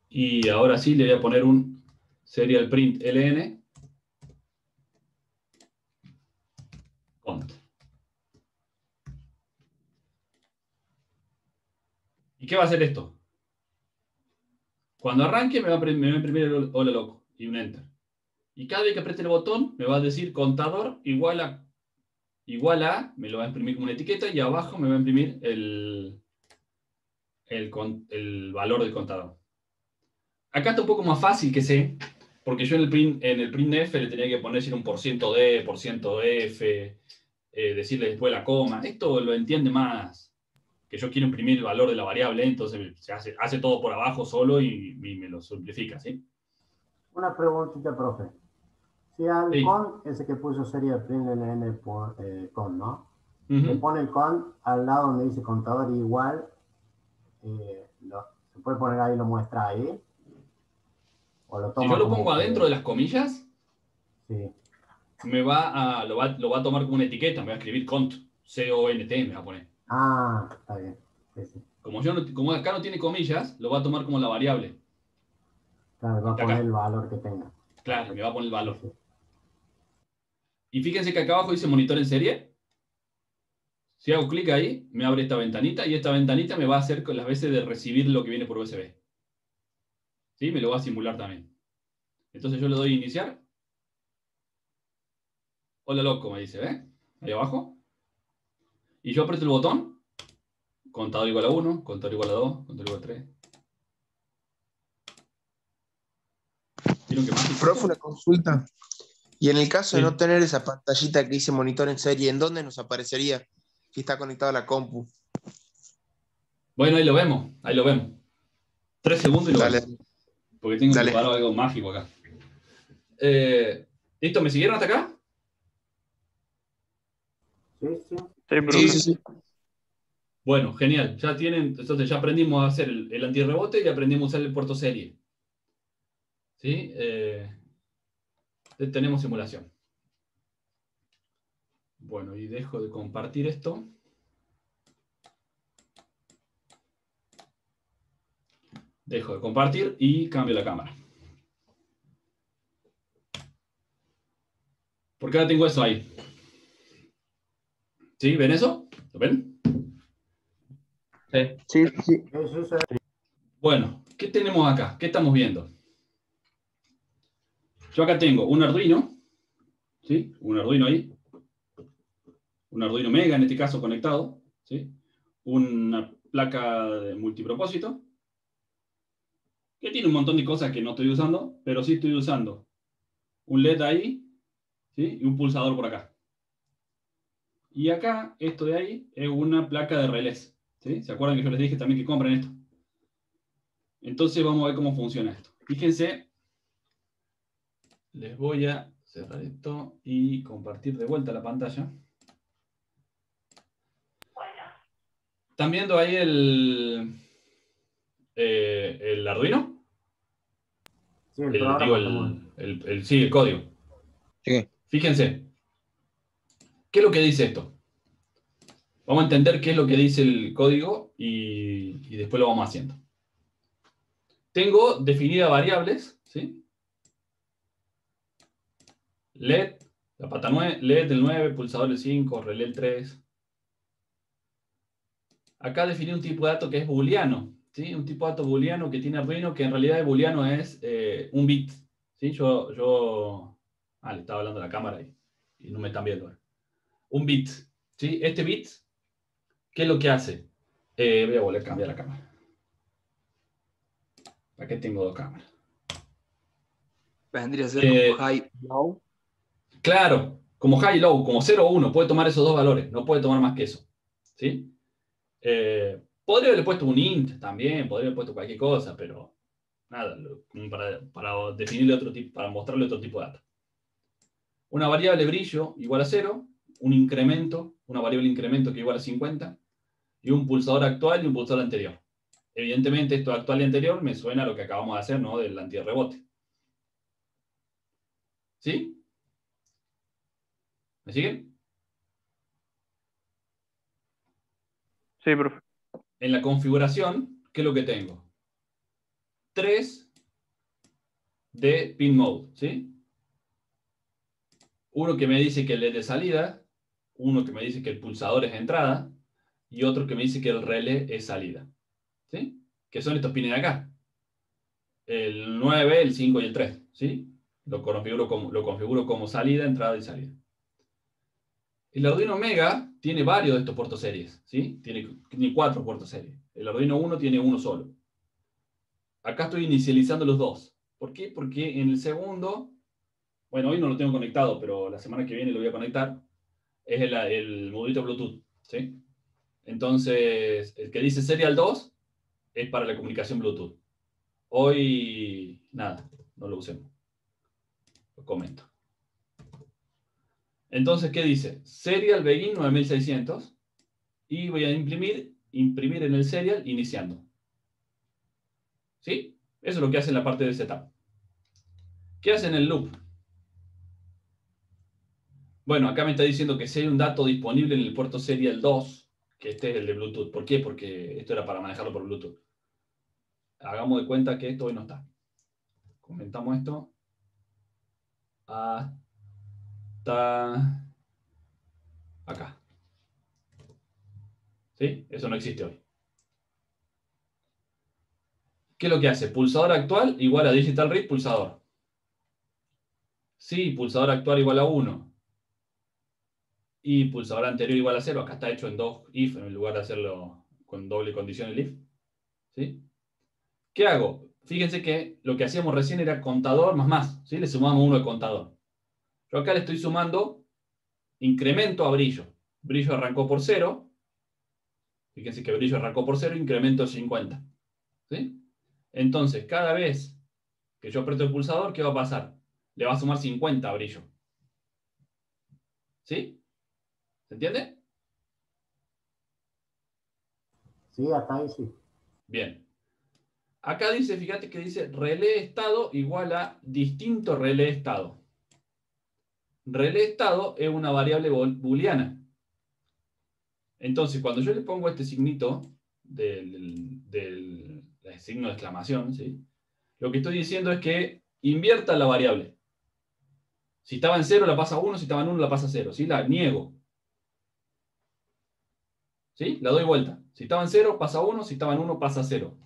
y ahora sí le voy a poner un serial print ln cont. ¿Y qué va a hacer esto? Cuando arranque me va a imprimir el hola loco y un enter. Y cada vez que apriete el botón, me va a decir contador igual a, me lo va a imprimir como una etiqueta, y abajo me va a imprimir el valor del contador. Acá está un poco más fácil que sé, porque yo en el printf le tenía que poner si era un %d, %f, decirle después la coma. Esto lo entiende más, que yo quiero imprimir el valor de la variable, entonces se hace todo por abajo solo y me lo simplifica, ¿sí? Una preguntita, profe. Si al Sí. con, ese que puso sería println con, ¿no? Ujú. Le pone el con al lado donde dice contador igual, se puede poner ahí, lo muestra ahí, o lo Si toma yo lo como pongo que, adentro de las comillas, sí. lo va a tomar como una etiqueta, me va a escribir cont, C-O-N-T, me va a poner. Ah, está bien. Sí, sí. Como acá no tiene comillas, lo va a tomar como la variable. Claro, va a Está poner acá. el valor que tenga. Claro, me va a poner el valor. Sí, sí. Y fíjense que acá abajo dice monitor en serie. Si hago clic ahí, me abre esta ventanita, y esta ventanita me va a hacer con las veces de recibir lo que viene por USB. ¿Sí? Me lo va a simular también. Entonces yo le doy iniciar. Hola loco, me dice, ¿ves? Ahí abajo. Y yo aprieto el botón. Contador igual a 1, contador igual a 2, contador igual a 3. ¿Vieron que más? Profe, una consulta. Y en el caso de Sí. no tener esa pantallita que dice monitor en serie, ¿en dónde nos aparecería si está conectado a la compu? Bueno, ahí lo vemos. 3 segundos y lo Dale, vemos. Porque tengo dale. preparado algo mágico acá. ¿Listo? ¿Me siguieron hasta acá? Sí, sí. Sí, profe. Sí, sí, sí. Bueno, genial. Entonces ya aprendimos a hacer el antirrebote y aprendimos a usar el puerto serie. ¿Sí? Tenemos simulación. Bueno, y dejo de compartir esto. Dejo de compartir y cambio la cámara. Porque ahora tengo eso ahí. ¿Sí? ¿Ven eso? ¿Lo ven? Sí. Sí, sí. Eso es. Bueno, ¿qué tenemos acá? ¿Qué estamos viendo? Yo acá tengo un Arduino, ¿sí? Un Arduino ahí. Un Arduino Mega, en este caso, conectado, ¿sí? Una placa de multipropósito, que tiene un montón de cosas que no estoy usando, pero sí estoy usando un LED ahí, ¿sí? Y un pulsador por acá. Y acá, esto de ahí, es una placa de relés, ¿sí? ¿Se acuerdan que yo les dije también que compren esto? Entonces vamos a ver cómo funciona esto. Fíjense, les voy a cerrar esto y compartir de vuelta la pantalla. ¿Están viendo ahí el Arduino? Sí, el programa está muy bien. Sí, el código. Sí. Fíjense, ¿qué es lo que dice esto? Vamos a entender qué es lo que dice el código y después lo vamos haciendo. Tengo definidas variables, ¿sí? LED, la pata 9, LED el 9, pulsador el 5, relé el 3. Acá definí un tipo de dato que es booleano, ¿sí? Un tipo de dato booleano que tiene Arduino, que en realidad el booleano es un bit, ¿sí? Le estaba hablando a la cámara y no me están viendo. Un bit, ¿sí? Este bit, ¿qué es lo que hace? Voy a volver a cambiar la cámara. Aquí tengo dos cámaras. Vendría a ser como high low. Claro, como high y low, como 0 o 1, puede tomar esos dos valores, no puede tomar más que eso. ¿Sí? Podría haberle puesto un int también, podría haber puesto cualquier cosa, pero nada, para definirle otro tipo, para mostrarle otro tipo de datos. Una variable brillo igual a 0, un incremento, una variable incremento que igual a 50, y un pulsador actual y un pulsador anterior. Evidentemente, esto actual y anterior me suena a lo que acabamos de hacer, ¿no? Del antirrebote. ¿Sí? ¿Me siguen? Sí, profe. En la configuración, ¿qué es lo que tengo? 3 de pin mode, ¿sí? Uno que me dice que el LED es de salida, uno que me dice que el pulsador es de entrada, y otro que me dice que el relé es salida. ¿Sí? Que son estos pines de acá. El 9, el 5 y el 3. ¿Sí? Lo configuro como salida, entrada y salida. El Arduino Mega tiene varios de estos puertos series, ¿sí? Tiene 4 puertos series. El Arduino Uno tiene uno solo. Acá estoy inicializando los dos. ¿Por qué? Porque en el segundo, bueno, hoy no lo tengo conectado, pero la semana que viene lo voy a conectar, es el modulito Bluetooth, ¿sí? Entonces, el que dice Serial 2 es para la comunicación Bluetooth. Hoy, nada, no lo usemos. Lo comento. Entonces, ¿qué dice? Serial Begin 9600 y voy a imprimir en el serial iniciando. ¿Sí? Eso es lo que hace en la parte de setup. ¿Qué hace en el loop? Bueno, acá me está diciendo que si hay un dato disponible en el puerto serial 2, que este es el de Bluetooth. ¿Por qué? Porque esto era para manejarlo por Bluetooth. Hagamos de cuenta que esto hoy no está. Comentamos esto. Hasta acá. ¿Sí? Eso no existe hoy. ¿Qué es lo que hace? Pulsador actual igual a digital read pulsador. Sí, pulsador actual igual a 1. Y pulsador anterior igual a 0. Acá está hecho en 2 if en lugar de hacerlo con doble condición el if. ¿Sí? ¿Qué hago? Fíjense que lo que hacíamos recién era contador más. ¿Sí? Le sumamos 1 al contador. Yo acá le estoy sumando incremento a brillo. Brillo arrancó por 0. Fíjense que brillo arrancó por 0, incremento 50. ¿Sí? Entonces, cada vez que yo aprieto el pulsador, ¿qué va a pasar? Le va a sumar 50 a brillo. ¿Sí? ¿Se entiende? Sí, hasta ahí sí. Bien. Acá dice, fíjate que dice relé estado igual a distinto relé estado. Relé estado es una variable booleana. Entonces, cuando yo le pongo este signito del signo de exclamación, ¿sí? Lo que estoy diciendo es que invierta la variable. Si estaba en 0 la pasa a 1, si estaba en 1 la pasa a 0. ¿Sí? La niego. ¿Sí? La doy vuelta. Si estaba en 0 pasa a 1, si estaba en 1 pasa a 0.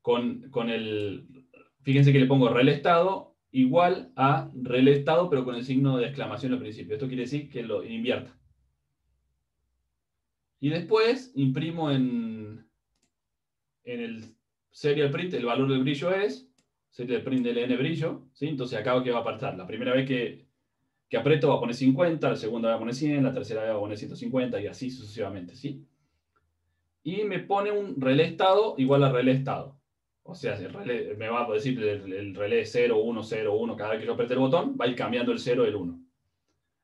Con el... Fíjense que le pongo relé estado igual a relé estado, pero con el signo de exclamación al principio. Esto quiere decir que lo invierta. Y después imprimo en el serial print, el valor del brillo es, serial print del n brillo, ¿sí? Entonces acá que va a apartar. La primera vez que aprieto va a poner 50, la segunda va a poner 100, la tercera vez va a poner 150 y así sucesivamente, ¿sí? Y me pone un relé estado igual a relé estado. O sea, el relé, me va a decir el relé 0, 1, 0, 1, cada vez que yo apriete el botón, va a ir cambiando el 0 y el 1.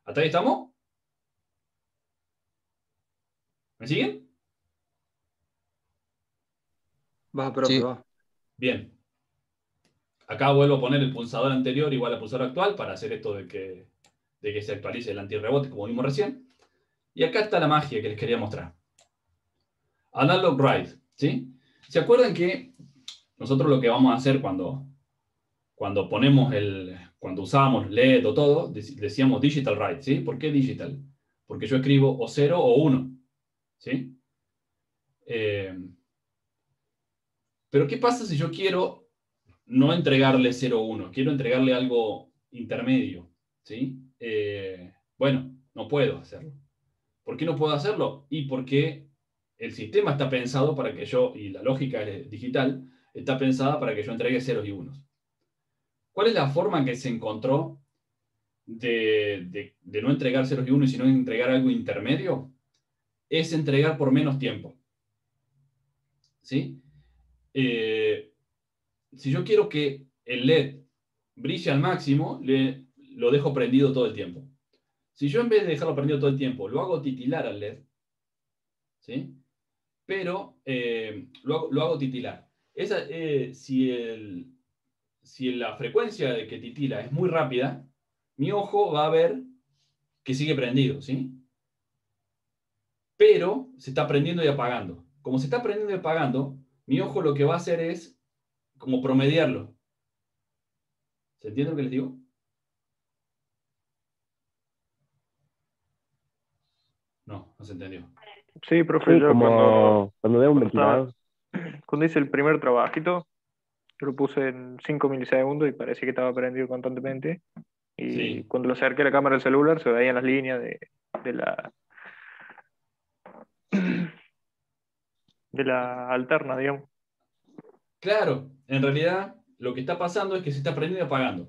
¿Hasta ahí estamos? ¿Me siguen? Va, profe, Sí. va. Bien. Acá vuelvo a poner el pulsador anterior igual al pulsador actual para hacer esto de que se actualice el antirrebote como vimos recién. Y acá está la magia que les quería mostrar. Analog write, ¿sí? ¿Se acuerdan que nosotros lo que vamos a hacer cuando cuando usábamos LED o todo, decíamos digital write, ¿sí? ¿Por qué digital? Porque yo escribo o 0 o 1, ¿sí? Pero ¿qué pasa si yo quiero no entregarle 0 o 1? Quiero entregarle algo intermedio, ¿sí? Bueno, no puedo hacerlo. ¿Por qué no puedo hacerlo? Y porque el sistema está pensado para que yo, y la lógica digital, está pensada para que yo entregue ceros y unos. ¿Cuál es la forma en que se encontró de no entregar ceros y unos, sino entregar algo intermedio? Es entregar por menos tiempo. ¿Sí? Si yo quiero que el LED brille al máximo, lo dejo prendido todo el tiempo. Si yo en vez de dejarlo prendido todo el tiempo, lo hago titilar al LED, ¿sí? Pero lo hago titilar. Si la frecuencia de que titila es muy rápida, mi ojo va a ver que sigue prendido, ¿sí? Pero se está prendiendo y apagando. Como se está prendiendo y apagando, mi ojo lo que va a hacer es como promediarlo. ¿Se entiende lo que les digo? No, no se entendió. Sí, profe, Sí, yo como cuando veo un cuando estaba, ventilador. cuando hice el primer trabajito, Yo lo puse en 5 milisegundos y parecía que estaba prendido constantemente. Y Sí. cuando lo acerqué a la cámara del celular se veían las líneas de la alterna, digamos. Claro, en realidad lo que está pasando es que se está prendiendo y apagando.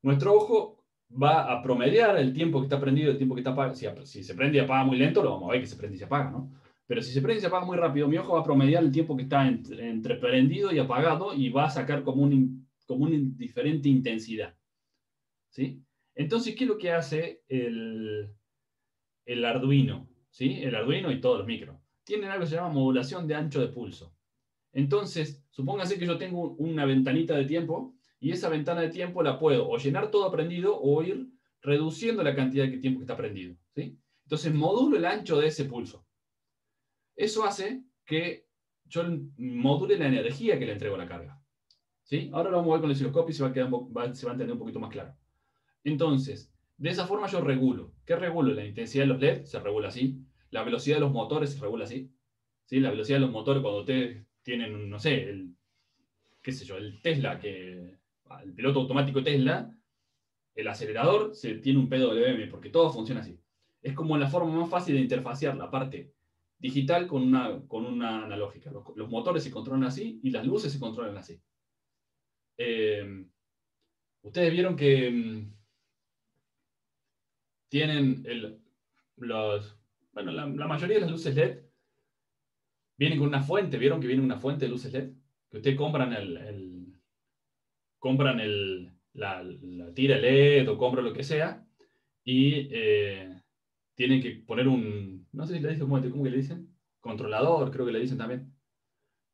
Nuestro ojo va a promediar el tiempo que está prendido, el tiempo que está apagado. Si se prende y apaga muy lento, lo vamos a ver que se prende y se apaga, ¿no? Pero si se prende y se apaga muy rápido, mi ojo va a promediar el tiempo que está entre prendido y apagado y va a sacar como una diferente intensidad. ¿Sí? Entonces, ¿qué es lo que hace el Arduino? ¿Sí? El Arduino y todos los micros. Tienen algo que se llama modulación de ancho de pulso. Entonces, supóngase que yo tengo una ventanita de tiempo y esa ventana de tiempo la puedo o llenar todo prendido o ir reduciendo la cantidad de tiempo que está prendido. ¿Sí? Entonces, modulo el ancho de ese pulso. Eso hace que yo module la energía que le entrego a la carga. ¿Sí? Ahora lo vamos a ver con el osciloscopio y se va a entender un poquito más claro. Entonces, de esa forma yo regulo. ¿Qué regulo? La intensidad de los LED se regula así. La velocidad de los motores se regula así. ¿Sí? La velocidad de los motores cuando ustedes tienen, no sé, el Tesla, el piloto automático Tesla, el acelerador tiene un PWM, porque todo funciona así. Es como la forma más fácil de interfaciar la parte digital con una analógica. Los motores se controlan así y las luces se controlan así. Ustedes vieron que tienen bueno, la mayoría de las luces LED vienen con una fuente. ¿Vieron que viene una fuente de luces LED? Que ustedes compran la tira LED o compran lo que sea y tienen que poner no sé si le dicen, ¿cómo que le dicen? Controlador, creo que le dicen también.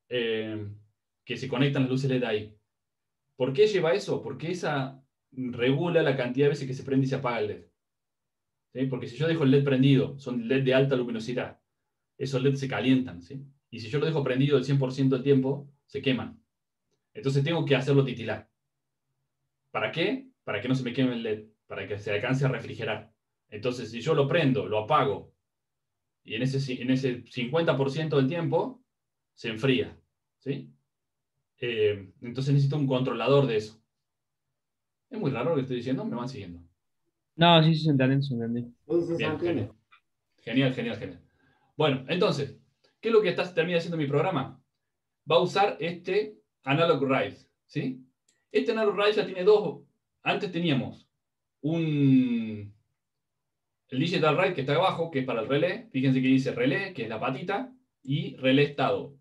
Que se conectan las luces LED ahí. ¿Por qué lleva eso? Porque esa regula la cantidad de veces que se prende y se apaga el LED. ¿Sí? Porque si yo dejo el LED prendido, son LED de alta luminosidad, esos LED se calientan, ¿sí? Y si yo lo dejo prendido el 100% del tiempo, se queman. Entonces tengo que hacerlo titilar. ¿Para qué? Para que no se me queme el LED, para que se alcance a refrigerar. Entonces, si yo lo prendo, lo apago, y en ese 50% del tiempo se enfría, ¿sí? Entonces necesito un controlador de eso. Es muy raro lo que estoy diciendo, me van siguiendo. No, sí, se entiende, se entiende. Sí, sí, se Bien, entiende. genial. Bueno, entonces, ¿qué es lo que termina haciendo mi programa? Va a usar este Analog Rise, ¿sí? Este Analog Rise ya tiene dos. Antes teníamos el Digital Rise que está abajo, que es para el relé. Fíjense que dice relé, que es la patita, y relé estado.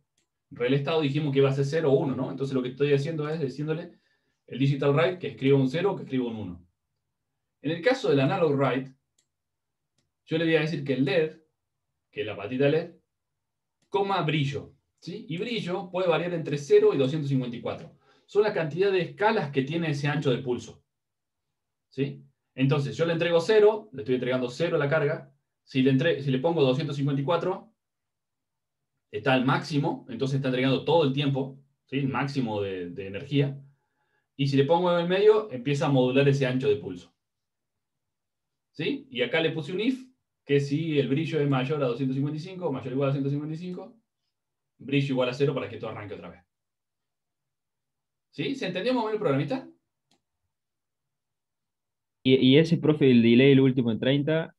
Relé estado dijimos que iba a ser 0 o 1, ¿no? Entonces lo que estoy haciendo es diciéndole el Digital Rise que escriba un 0 o que escriba un 1. En el caso del Analog Write, yo le voy a decir que el LED, que es la patita LED, coma brillo. ¿Sí? Y brillo puede variar entre 0 y 254. Son la cantidad de escalas que tiene ese ancho de pulso. ¿Sí? Entonces, yo le entrego 0, le estoy entregando 0 a la carga. Si le pongo 254, está al máximo, entonces está entregando todo el tiempo, ¿sí? El máximo de energía. Y si le pongo en el medio, empieza a modular ese ancho de pulso. ¿Sí? Y acá le puse un if, que si el brillo es mayor a 255, mayor o igual a 255, brillo igual a 0 para que todo arranque otra vez. ¿Sí? ¿Se entendió más o menos el programita? Y ese, profe, el delay, el último en 30,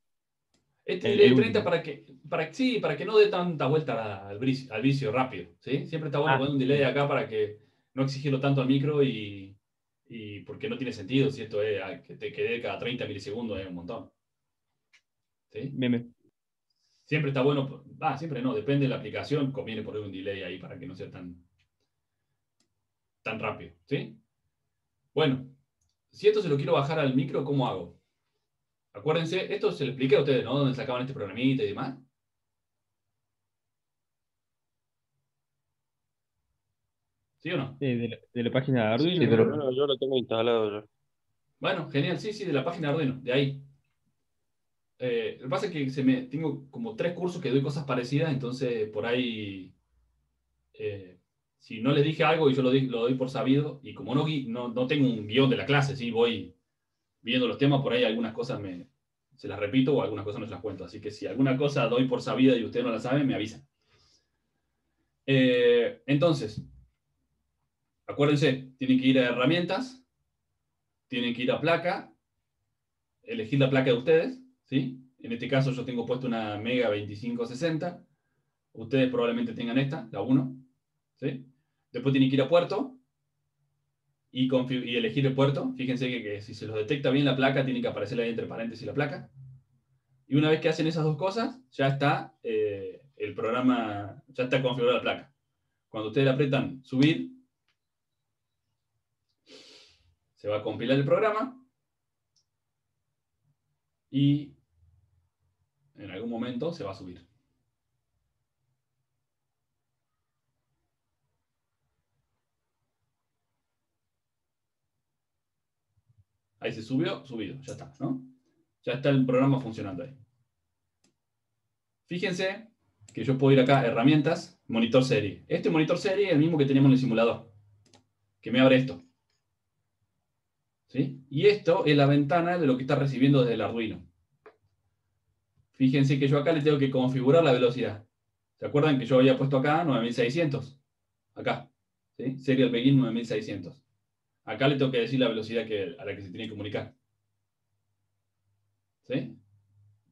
Este el delay de 30 último. para que no dé tanta vuelta al vicio rápido. ¿Sí? Siempre está bueno Ah, poner un delay acá para que no exigirlo tanto al micro y porque no tiene sentido si esto es que te quede cada 30 milisegundos, es un montón. ¿Sí? bien. Siempre está bueno, siempre no, depende de la aplicación, conviene poner un delay ahí para que no sea tan rápido. ¿Sí? Bueno, si esto se lo quiero bajar al micro, ¿cómo hago? Acuérdense, esto se lo expliqué a ustedes, ¿no? Donde sacaban este programita y demás. ¿Sí o no? De la página de Sí, Arduino. pero bueno, yo lo tengo instalado ya. Bueno, genial, sí, de la página de Arduino, de ahí. Lo que pasa es que tengo como 3 cursos que doy cosas parecidas, entonces por ahí, si no les dije algo y yo lo doy por sabido, y como no tengo un guión de la clase, ¿sí? Voy viendo los temas, por ahí algunas cosas se las repito o algunas cosas no se las cuento. Así que si alguna cosa doy por sabida y ustedes no la saben, me avisan. Entonces, Acuérdense, tienen que ir a herramientas, tienen que ir a placa, elegir la placa de ustedes, ¿sí? En este caso yo tengo puesto una Mega 2560, ustedes probablemente tengan esta, la 1, ¿sí? Después tienen que ir a puerto y elegir el puerto. Fíjense que si se los detecta bien la placa, tiene que aparecer ahí entre paréntesis la placa. Y una vez que hacen esas dos cosas, ya está el programa, ya está configurada la placa. Cuando ustedes le aprietan subir, se va a compilar el programa y en algún momento se va a subir. Ahí se subió, subido, ya está, ¿no? Ya está el programa funcionando ahí. Fíjense que yo puedo ir acá a herramientas, monitor serie. Este monitor serie es el mismo que teníamos en el simulador, que me abre esto. ¿Sí? Y esto es la ventana de lo que está recibiendo desde el Arduino. Fíjense que yo acá le tengo que configurar la velocidad. ¿Se acuerdan que yo había puesto acá 9600? Acá, ¿sí? Serial Begin 9600. Acá le tengo que decir la velocidad a la que se tiene que comunicar. ¿Sí?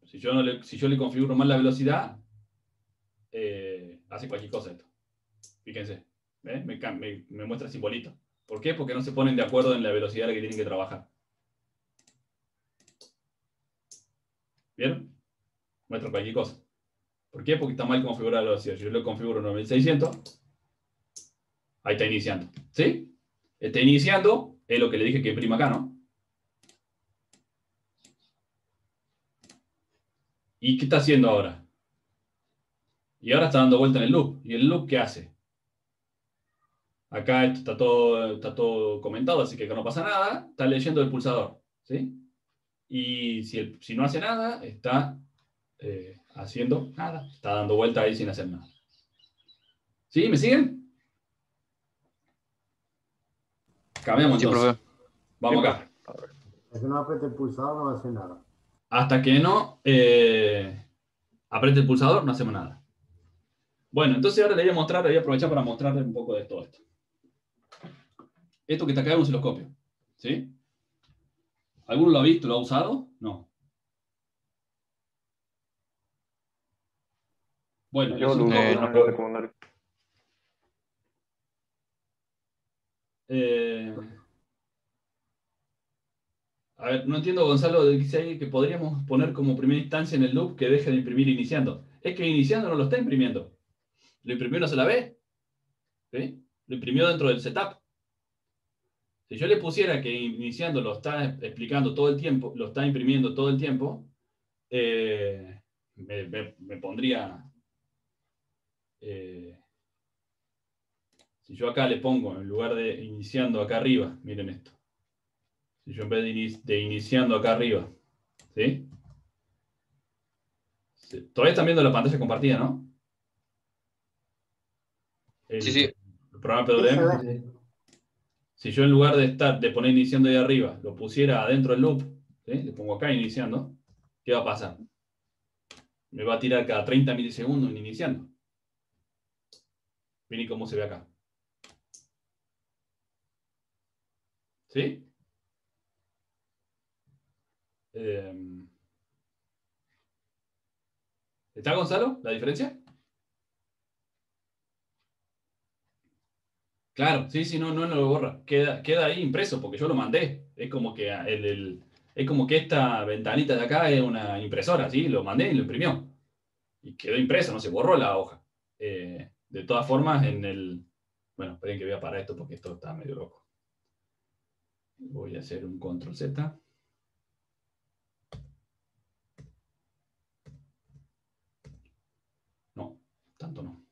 Si yo le configuro mal la velocidad, hace cualquier cosa esto. Fíjense. ¿Ve? Me muestra simbolito. ¿Por qué? Porque no se ponen de acuerdo en la velocidad a la que tienen que trabajar. ¿Vieron? Muestra cualquier cosa. ¿Por qué? Porque está mal configurada la velocidad. Si yo le configuro 9600, ahí está iniciando. ¿Sí? Está iniciando, es lo que le dije que imprima acá, ¿no? ¿Y qué está haciendo ahora? Y ahora está dando vuelta en el loop. ¿Y el loop qué hace? Acá esto está todo comentado, así que no pasa nada. Está leyendo el pulsador. ¿Sí? Y si no hace nada, está haciendo nada. Está dando vuelta ahí sin hacer nada. ¿Sí? ¿Me siguen? Cambiamos Sí, entonces. profe. Vamos Sí, acá. Si no aprieta el pulsador no va a hacer nada. Hasta que no apriete el pulsador, no hacemos nada. Bueno, entonces ahora le voy a aprovechar para mostrarle un poco de todo esto. Esto que está acá es un osciloscopio. ¿Sí? ¿Alguno lo ha visto? ¿Lo ha usado? No. Bueno, el Yo lo uso osciloscopio... en el secundario. A ver, no entiendo, Gonzalo, de que dice ahí que podríamos poner como primera instancia en el loop que deje de imprimir iniciando. Es que iniciando no lo está imprimiendo. Lo imprimió una sola vez. ¿Sí? Lo imprimió dentro del setup. Si yo le pusiera que iniciando lo está explicando todo el tiempo, lo está imprimiendo todo el tiempo, me pondría... si yo acá le pongo, en lugar de iniciando acá arriba, miren esto. Si yo en vez de iniciando acá arriba, ¿sí? Todavía están viendo la pantalla compartida, ¿no? Sí, sí. El programa PWM. Si yo en lugar de poner iniciando ahí arriba, lo pusiera adentro del loop, ¿sí? Le pongo acá iniciando, ¿qué va a pasar? Me va a tirar cada 30 milisegundos en iniciando. Miren cómo se ve acá. ¿Sí? ¿Está, Gonzalo? ¿La diferencia? Claro, sí, no lo borra. Queda ahí impreso porque yo lo mandé. Es como que es como que esta ventanita de acá es una impresora, ¿sí? Lo mandé y lo imprimió. Y quedó impreso, no se borró la hoja. De todas formas, bueno, esperen que voy a parar esto porque esto está medio loco. Voy a hacer un control Z. No, tanto no.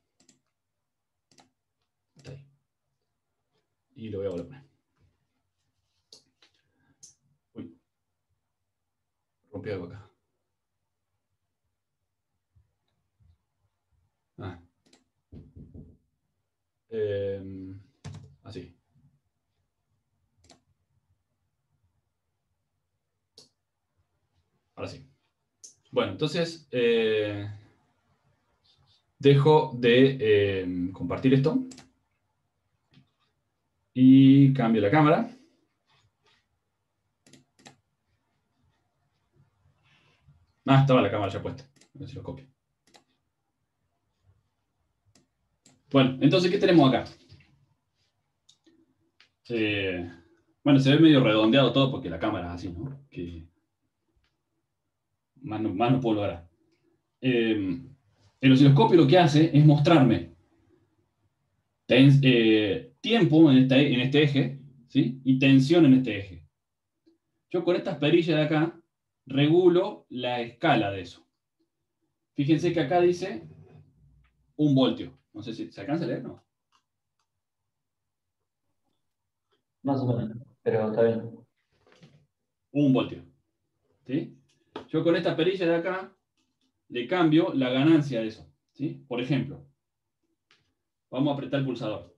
Está ahí. Y lo voy a volver a poner. Uy. Rompí algo acá. Así. Ahora sí. Bueno, entonces dejo de compartir esto. Y cambio la cámara. Ah, estaba la cámara ya puesta. A ver si lo copio. Bueno, entonces, ¿qué tenemos acá? Bueno, se ve medio redondeado todo porque la cámara es así, ¿no? Que más no puedo lograr. El osciloscopio lo que hace es mostrarme tiempo en este eje, ¿sí? Y tensión en este eje. Yo con estas perillas de acá regulo la escala de eso. Fíjense que acá dice 1 voltio. No sé si se alcanza a leer, ¿no? Más o menos, pero está bien. 1 voltio. ¿Sí? Yo con esta perilla de acá le cambio la ganancia de eso. ¿Sí? Por ejemplo, vamos a apretar el pulsador.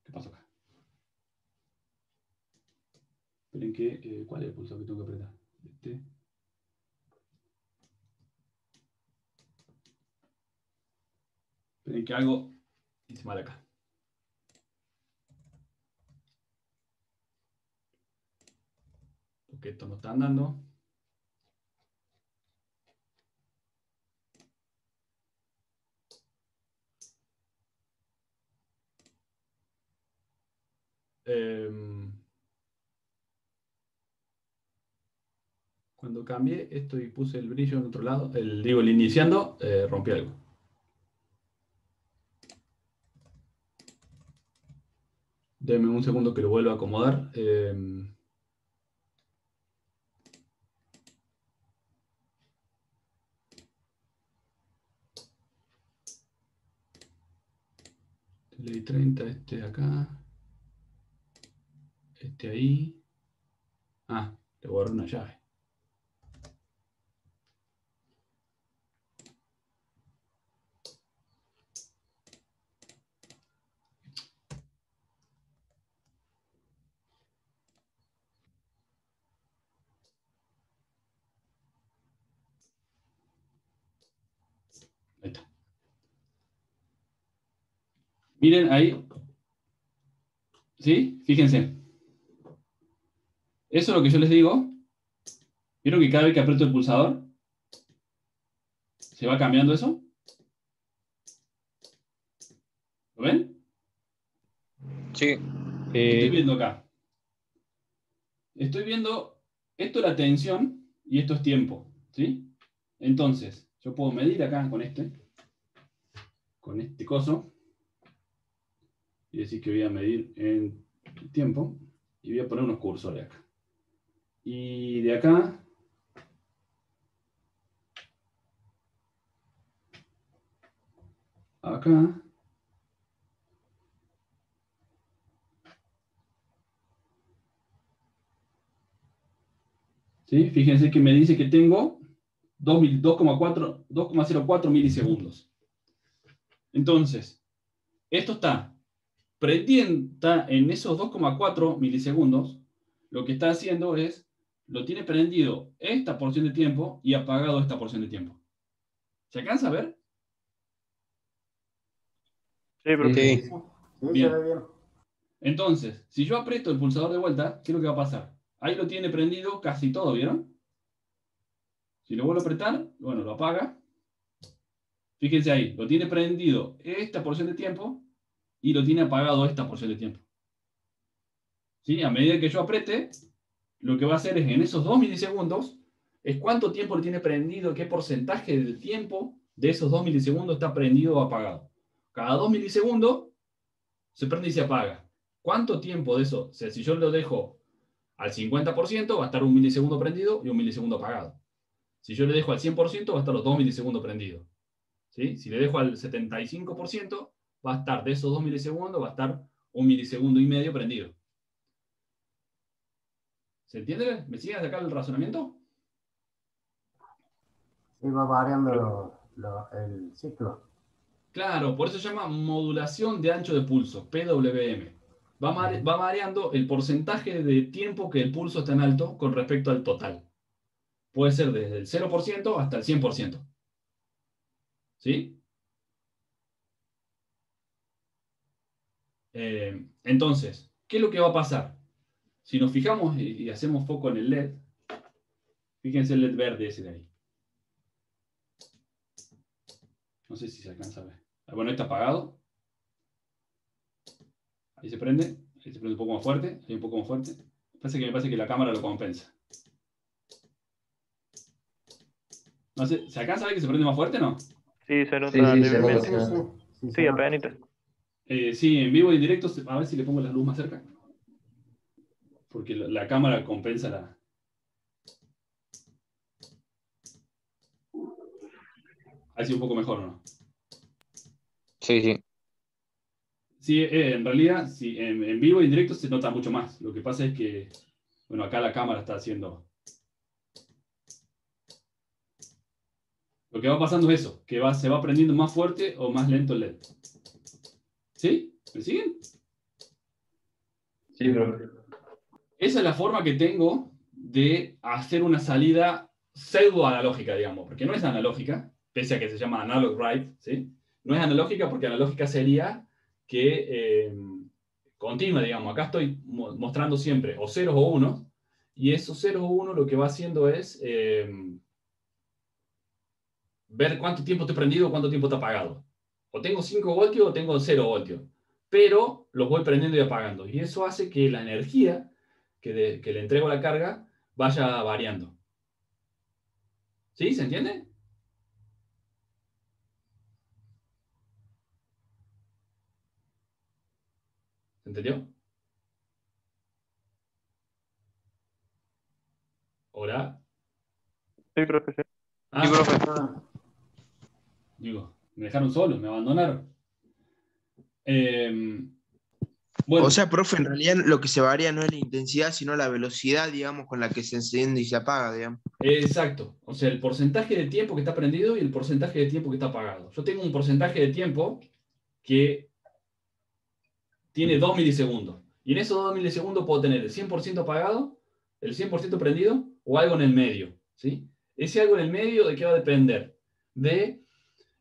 ¿Qué pasó acá? Esperen que... ¿cuál es el pulsador que tengo que apretar? Este. Esperen que algo hice mal acá. Porque esto no está andando. Cuando cambié esto y puse el brillo en otro lado, el iniciando, rompí algo. Denme un segundo que lo vuelva a acomodar. Delay 30, este de acá. Este ahí. Ah, le voy a dar una llave. Ahí está. Miren ahí. ¿Sí? Fíjense. Eso es lo que yo les digo. ¿Vieron que cada vez que aprieto el pulsador se va cambiando eso? ¿Lo ven? Sí. ¿Qué estoy viendo acá? Estoy viendo, esto es la tensión y esto es tiempo, ¿sí? Entonces, yo puedo medir acá con este coso, y decir que voy a medir en tiempo, y voy a poner unos cursores acá. Y de acá, acá, ¿sí? Fíjense que me dice que tengo 2,04 milisegundos. Entonces, esto está en esos 2,4 milisegundos. Lo que está haciendo es, lo tiene prendido esta porción de tiempo y apagado esta porción de tiempo. ¿Se alcanza a ver? Sí, pero Sí, se Bien. ve bien. Entonces, si yo aprieto el pulsador de vuelta, ¿qué es lo que va a pasar? Ahí lo tiene prendido casi todo, ¿vieron? Si lo vuelvo a apretar, bueno, lo apaga. Fíjense ahí, lo tiene prendido esta porción de tiempo y lo tiene apagado esta porción de tiempo. ¿Sí? A medida que yo apriete, lo que va a hacer es en esos 2 milisegundos, es cuánto tiempo lo tiene prendido, qué porcentaje del tiempo de esos 2 milisegundos está prendido o apagado. Cada 2 milisegundos se prende y se apaga. ¿Cuánto tiempo de eso? O sea, si yo lo dejo al 50%, va a estar 1 milisegundo prendido y 1 milisegundo apagado. Si yo le dejo al 100%, va a estar los 2 milisegundos prendidos. ¿Sí? Si le dejo al 75%, va a estar de esos 2 milisegundos, va a estar 1 milisegundo y medio prendido. ¿Se entiende? ¿Me siguen hasta acá el razonamiento? Sí, va variando el ciclo. Claro, por eso se llama modulación de ancho de pulso, PWM. Va variando el porcentaje de tiempo que el pulso está en alto con respecto al total. Puede ser desde el 0% hasta el 100%. ¿Sí? Entonces, ¿qué es lo que va a pasar? Si nos fijamos y hacemos foco en el LED, fíjense el LED verde ese de ahí. No sé si se alcanza a ver. Bueno, está apagado. Ahí se prende un poco más fuerte, ahí un poco más fuerte. Me parece que la cámara lo compensa. No sé, ¿se alcanza a ver que se prende más fuerte o no? Sí, se nota Sí, se levemente. nota. Sí, apenas. Sí, en vivo y en directo, a ver si le pongo la luz más cerca. Porque la cámara compensa la... Ahí sí un poco mejor, ¿no? Sí, sí. Sí, en realidad, sí, en vivo y en directo se nota mucho más. Lo que pasa es que, bueno, acá la cámara está haciendo... Lo que va pasando es eso, que se va prendiendo más fuerte o más lento el LED. ¿Sí? ¿Me siguen? Sí, profe. Esa es la forma que tengo de hacer una salida pseudo analógica, digamos, porque no es analógica, pese a que se llama analog write, ¿sí? No es analógica porque analógica sería que continua, digamos. Acá estoy mostrando siempre o ceros o unos, y esos ceros o unos lo que va haciendo es ver cuánto tiempo estoy prendido o cuánto tiempo está apagado. O tengo 5 voltios o tengo 0 voltios, pero los voy prendiendo y apagando. Y eso hace que la energía que le entrego a la carga vaya variando. ¿Sí? ¿Se entiende? ¿Se entendió? ¿Hola? Sí, profe. Sí. Ah, Sí, profe. digo, me dejaron solo, me abandonaron. Bueno, O sea, profe, en realidad lo que se varía no es la intensidad, sino la velocidad, digamos, con la que se enciende y se apaga, digamos. exacto. O sea, el porcentaje de tiempo que está prendido y el porcentaje de tiempo que está apagado. Yo tengo un porcentaje de tiempo que tiene 2 milisegundos. Y en esos 2 milisegundos puedo tener el 100% apagado, el 100% prendido o algo en el medio. ¿Sí? Ese algo en el medio, ¿de qué va a depender? De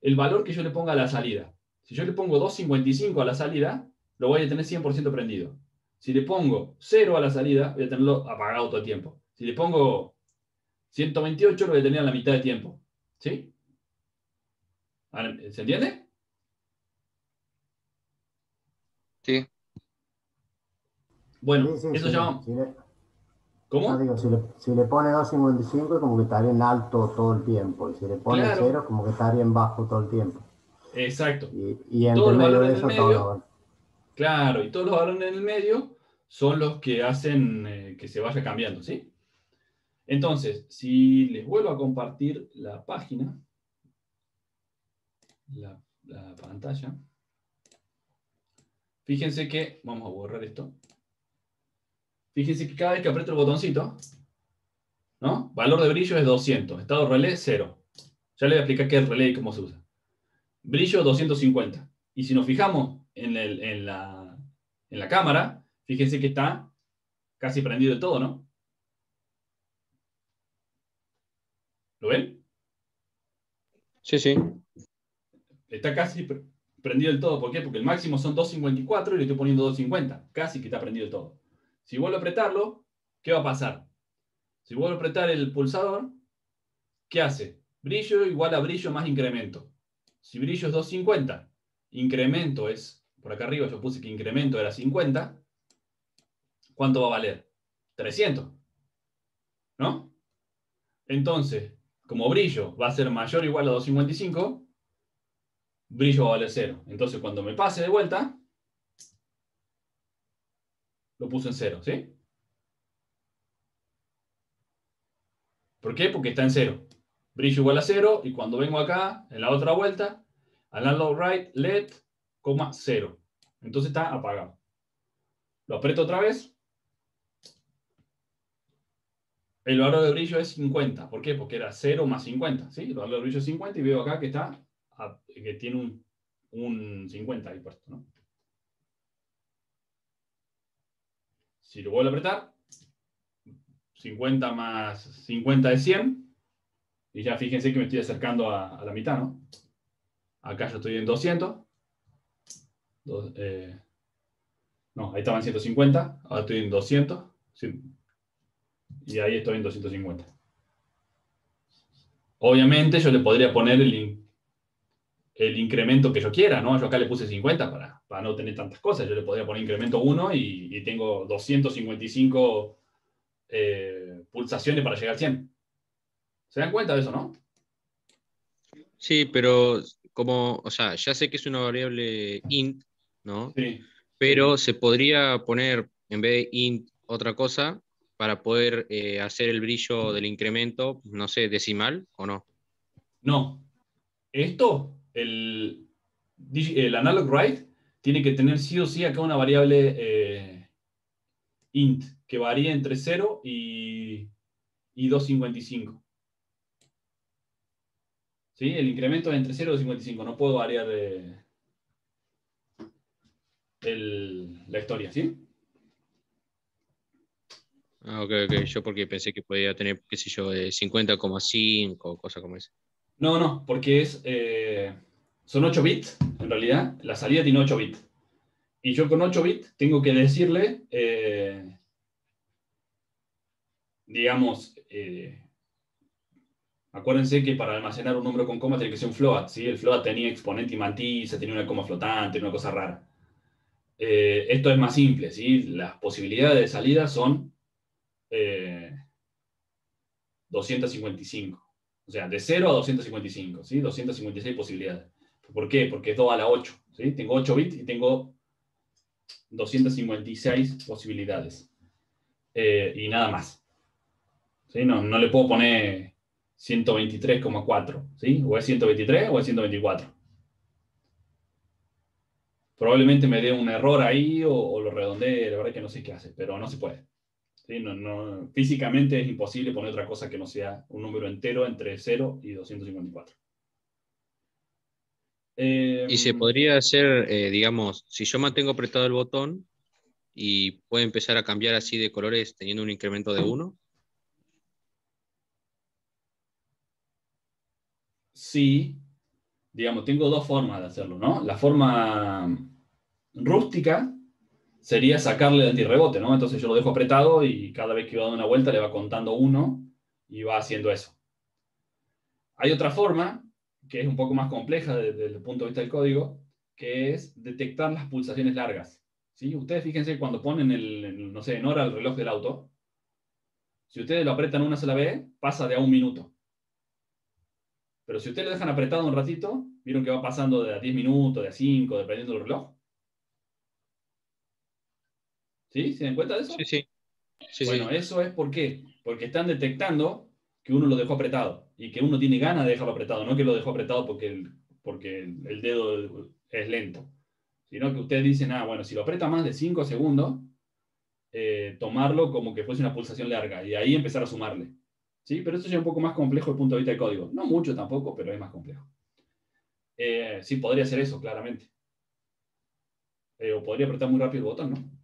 el valor que yo le ponga a la salida. Si yo le pongo 2.55 a la salida, lo voy a tener 100% prendido. Si le pongo 0 a la salida, voy a tenerlo apagado todo el tiempo. Si le pongo 128, lo voy a tener a la mitad de tiempo. ¿Sí? ¿Se entiende? Sí. Bueno, Sí, eso llama... no, ¿Cómo? digo, si le pone 2.55 es como que estaría en alto todo el tiempo. Y si le pone Claro, 0, como que estaría en bajo todo el tiempo. exacto. Y Y todos entre los medio valores de en el eso, todo medio, lo... claro, y todos los valores en el medio son los que hacen que se vaya cambiando, ¿sí? Entonces, si les vuelvo a compartir la página, la pantalla, fíjense que, vamos a borrar esto, fíjense que cada vez que aprieto el botoncito, ¿no? Valor de brillo es 200, estado relé 0. Ya les voy a explicar qué es relé y cómo se usa. Brillo 250. Y si nos fijamos en la cámara, fíjense que está casi prendido de todo, ¿no? ¿Lo ven? Sí, sí. Está casi prendido del todo. ¿Por qué? Porque el máximo son 254 y le estoy poniendo 250. Casi que está prendido del todo. Si vuelvo a apretarlo, ¿qué va a pasar? Si vuelvo a apretar el pulsador, ¿qué hace? Brillo igual a brillo más incremento. Si brillo es 250, incremento es, por acá arriba yo puse que incremento era 50, ¿cuánto va a valer? 300, ¿no? Entonces, como brillo va a ser mayor o igual a 255, brillo va a valer 0. Entonces, cuando me pase de vuelta, lo puse en 0, ¿sí? ¿Por qué? Porque está en 0. Brillo igual a 0, y cuando vengo acá, en la otra vuelta, analog write LED, 0. Entonces está apagado. Lo aprieto otra vez. El valor de brillo es 50. ¿Por qué? Porque era 0 más 50. ¿Sí? El valor de brillo es 50 y veo acá que está que tiene un 50 ahí puesto, ¿no? Si lo vuelvo a apretar, 50 más 50 es 100. Y ya fíjense que me estoy acercando a la mitad, ¿no? Acá yo estoy en 200. No, ahí estaba en 150, ahora estoy en 200. Sí, y ahí estoy en 250. Obviamente yo le podría poner el incremento que yo quiera, ¿no? Yo acá le puse 50 para no tener tantas cosas. Yo le podría poner incremento 1 y tengo 255 pulsaciones para llegar al 100. ¿Se dan cuenta de eso, no? Sí, pero como, o sea, ya sé que es una variable int, ¿no? Sí. Pero se podría poner en vez de int otra cosa para poder hacer el brillo del incremento, no sé, decimal o no. No. Esto, el analog write, tiene que tener sí o sí acá una variable int, que varía entre 0 y 255. ¿Sí? El incremento es entre 0 y 255. No puedo variar la historia, ¿sí? Ah, ok, ok. Yo porque pensé que podía tener, qué sé yo, 50,5 o cosas como esa. No, no, porque son 8 bits, en realidad. La salida tiene 8 bits. Y yo con 8 bits tengo que decirle, digamos, acuérdense que para almacenar un número con coma tiene que ser un float, ¿sí? El float tenía exponente y matices, tenía una coma flotante, una cosa rara. Esto es más simple, ¿sí? Las posibilidades de salida son 255. O sea, de 0 a 255, ¿sí? 256 posibilidades. ¿Por qué? Porque es 2 a la 8, ¿sí? Tengo 8 bits y tengo 256 posibilidades. Y nada más. ¿Sí? No le puedo poner 123,4, ¿sí? O es 123 o es 124. Probablemente me dé un error ahí o lo redondee, la verdad es que no sé qué hace, pero no se puede. ¿Sí? Físicamente es imposible poner otra cosa que no sea un número entero entre 0 y 254. Y se podría hacer, digamos, si yo mantengo apretado el botón y puede empezar a cambiar así de colores teniendo un incremento de 1. Sí, digamos, tengo dos formas de hacerlo, ¿no? La forma rústica sería sacarle el antirrebote, ¿no? Entonces yo lo dejo apretado y cada vez que va dando una vuelta le va contando 1 y va haciendo eso. Hay otra forma, que es un poco más compleja desde el punto de vista del código, que es detectar las pulsaciones largas. ¿Sí? Ustedes fíjense cuando ponen no sé, en hora el reloj del auto, si ustedes lo apretan una sola vez, pasa de a 1 minuto. Pero si ustedes lo dejan apretado un ratito, vieron que va pasando de a 10 minutos, de a 5, dependiendo del reloj. ¿Sí? ¿Se dan cuenta de eso? Sí, sí. Sí, Bueno, sí. eso es ¿por qué? Porque están detectando que uno lo dejó apretado y que uno tiene ganas de dejarlo apretado, no que lo dejó apretado porque el dedo es lento, sino que ustedes dicen, bueno, si lo aprieta más de 5 segundos, tomarlo como que fuese una pulsación larga y ahí empezar a sumarle. ¿Sí? Pero eso ya es un poco más complejo desde el punto de vista del código. No mucho tampoco, pero es más complejo. Sí, podría ser eso, claramente. O podría apretar muy rápido el botón, ¿no?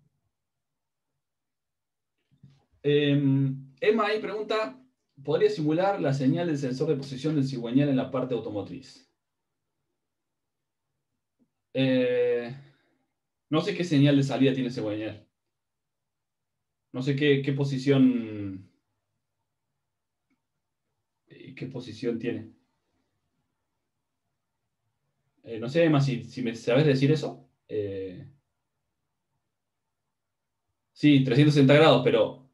Emma ahí pregunta, ¿podría simular la señal del sensor de posición del cigüeñal en la parte automotriz? No sé qué señal de salida tiene ese cigüeñal. No sé qué posición tiene. No sé, Emma, si me sabes decir eso. Sí, 360 grados, pero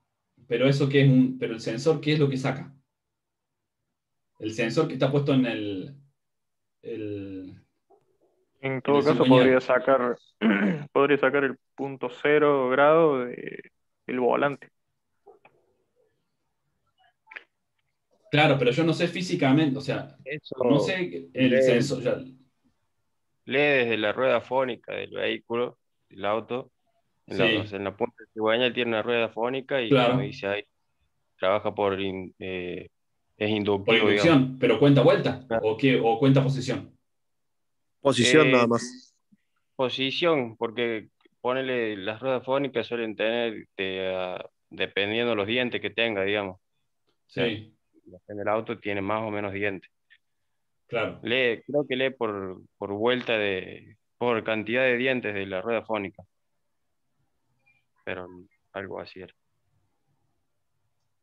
eso qué es pero el sensor, ¿qué es lo que saca? El sensor que está puesto el- En en todo el caso, cigüeñal. podría sacar el punto 0 grado del volante. Claro, pero yo no sé físicamente, o sea, no Eso sé el lee, sensor. lee desde la rueda fónica del vehículo, del auto. O Sí, sea, en la punta de cigüeña tiene una rueda fónica y como claro, dice ahí, trabaja es por inductivo, digamos. inducción, pero ¿cuenta vuelta? Ah, ¿O cuenta posición? Posición nada Eh, más. posición, porque ponele, las ruedas fónicas suelen tener, dependiendo de los dientes que tenga, digamos. O sea, Sí, en el auto tiene más o menos dientes. claro. Creo que lee por vuelta por cantidad de dientes de la rueda fónica. pero algo así era.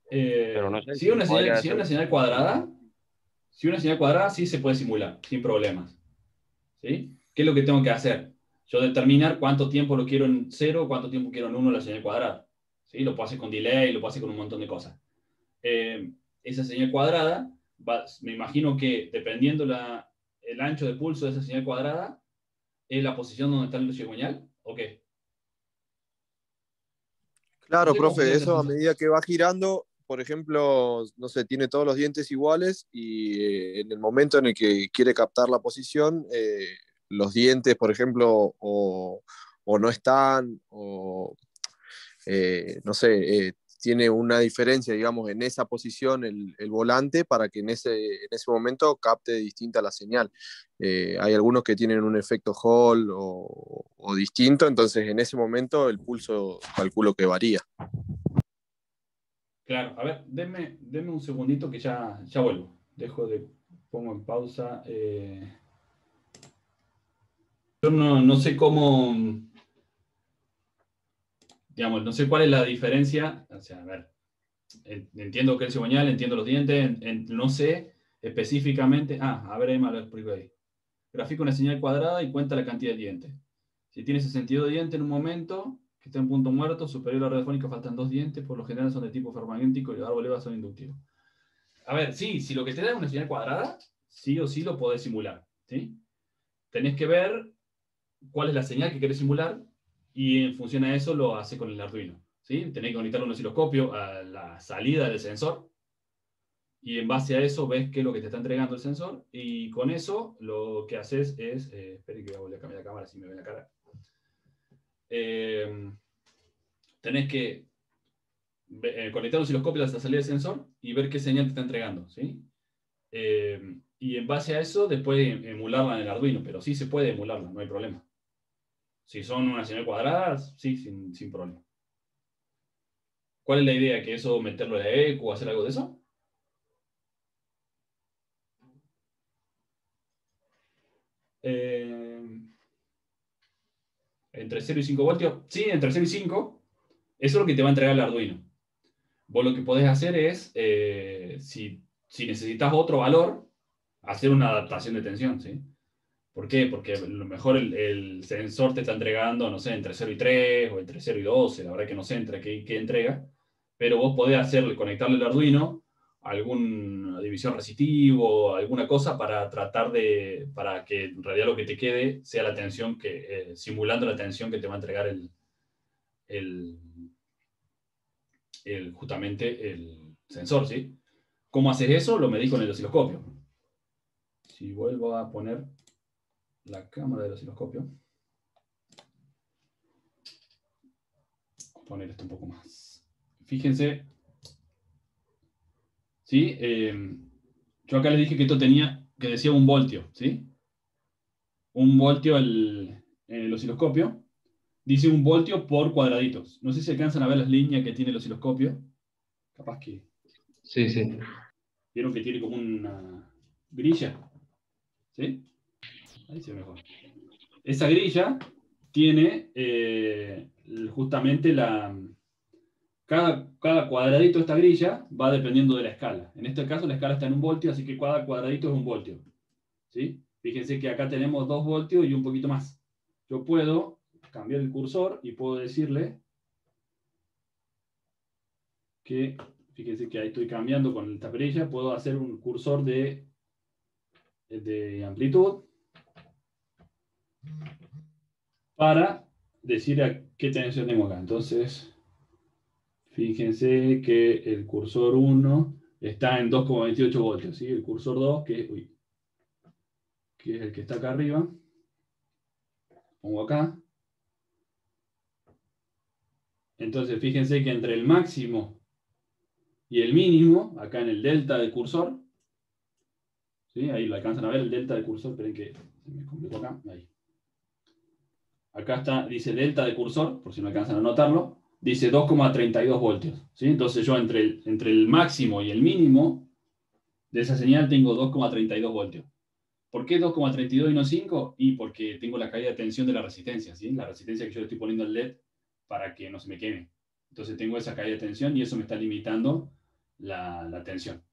Pero no sé Si una podría señal, si ser- una señal cuadrada, si una señal cuadrada sí se puede simular, sin problemas. ¿Sí? ¿Qué es lo que tengo que hacer? Yo determinar cuánto tiempo lo quiero en 0, cuánto tiempo quiero en 1 la señal cuadrada. ¿Sí? Lo puedo hacer con delay, lo puedo hacer con un montón de cosas. Esa señal cuadrada, me imagino que dependiendo el ancho de pulso de esa señal cuadrada, es la posición donde está el cigüeñal, ¿o qué? Claro, No sé cómo profe, funciona eso a eso. medida que va girando, por ejemplo, no sé, tiene todos los dientes iguales y en el momento en el que quiere captar la posición, los dientes, por ejemplo, o no están, o no sé, tiene una diferencia, digamos, en esa posición el volante para que en ese momento capte distinta la señal. Hay algunos que tienen un efecto Hall o distinto, entonces en ese momento el pulso calculo que varía. Claro, a ver, denme un segundito que ya vuelvo. Pongo en pausa. Yo no sé cómo, digamos, no sé cuál es la diferencia. O sea, a ver, entiendo que el cigüeñal, entiendo los dientes, no sé específicamente. A ver, ahí me lo explico ahí. Grafica una señal cuadrada y cuenta la cantidad de dientes. Si tiene 62 dientes en un momento, que está en punto muerto, superior a la radiofónica, faltan 2 dientes, por lo general son de tipo ferromagnético y el árbol EVA son inductivos. A ver, sí, si lo que te da es una señal cuadrada, sí o sí lo podés simular, ¿sí? Tenés que ver cuál es la señal que querés simular y en función a eso lo hace con el Arduino, ¿sí? Tenés que conectar un osciloscopio a la salida del sensor y en base a eso ves qué es lo que te está entregando el sensor y con eso lo que haces es... esperen que voy a cambiar la cámara si me ven la cara. Tenés que conectar un osciloscopio a la salida del sensor y ver qué señal te está entregando, ¿sí? Y en base a eso, después emularla en el Arduino, pero sí se puede emularla, no hay problema. Si son una señal cuadrada, sí, sin problema. ¿Cuál es la idea? ¿Que eso meterlo en la ECU o hacer algo de eso? Entre 0 y 5 voltios. Sí, entre 0 y 5. Eso es lo que te va a entregar el Arduino. Vos lo que podés hacer es, si necesitas otro valor, hacer una adaptación de tensión, ¿sí? ¿Por qué? Porque a lo mejor el sensor te está entregando, no sé, entre 0 y 3 o entre 0 y 12, la verdad que no sé entre qué entrega, pero vos podés conectarle el Arduino a alguna división resistivo, alguna cosa para para que en realidad lo que te quede sea la tensión simulando la tensión que te va a entregar justamente el sensor, ¿sí? ¿Cómo haces eso? Lo medís con el osciloscopio. Si vuelvo a poner la cámara del osciloscopio, voy a poner esto un poco más. Fíjense, ¿sí? Yo acá les dije que esto que decía 1 voltio, ¿sí? 1 voltio en el osciloscopio. Dice 1 voltio por cuadraditos. No sé si alcanzan a ver las líneas que tiene el osciloscopio. Capaz que... Sí, sí. Vieron que tiene como una grilla, ¿sí? Ahí se ve mejor. Esa grilla tiene justamente cada cuadradito de esta grilla va dependiendo de la escala. En este caso la escala está en 1 voltio, así que cada cuadradito es 1 voltio. ¿Sí? Fíjense que acá tenemos 2 voltios y un poquito más. Yo puedo cambiar el cursor y puedo decirle que, fíjense que ahí estoy cambiando con esta perilla, puedo hacer un cursor de amplitud para decir a qué tensión tengo acá. Entonces, fíjense que el cursor 1 está en 2,28 voltios, ¿sí? El cursor 2, que es el que está acá arriba, pongo acá. Entonces, fíjense que entre el máximo y el mínimo, acá en el delta del cursor, ¿sí? Ahí lo alcanzan a ver, el delta del cursor, esperen que se me complicó acá, ahí. Acá dice delta de cursor, por si no alcanzan a notarlo, dice 2,32 voltios, ¿sí? Entonces yo entre el máximo y el mínimo de esa señal tengo 2,32 voltios. ¿Por qué 2,32 y no 5? Y porque tengo la caída de tensión de la resistencia, ¿sí? La resistencia que yo le estoy poniendo al LED para que no se me queme. Entonces tengo esa caída de tensión y eso me está limitando la tensión.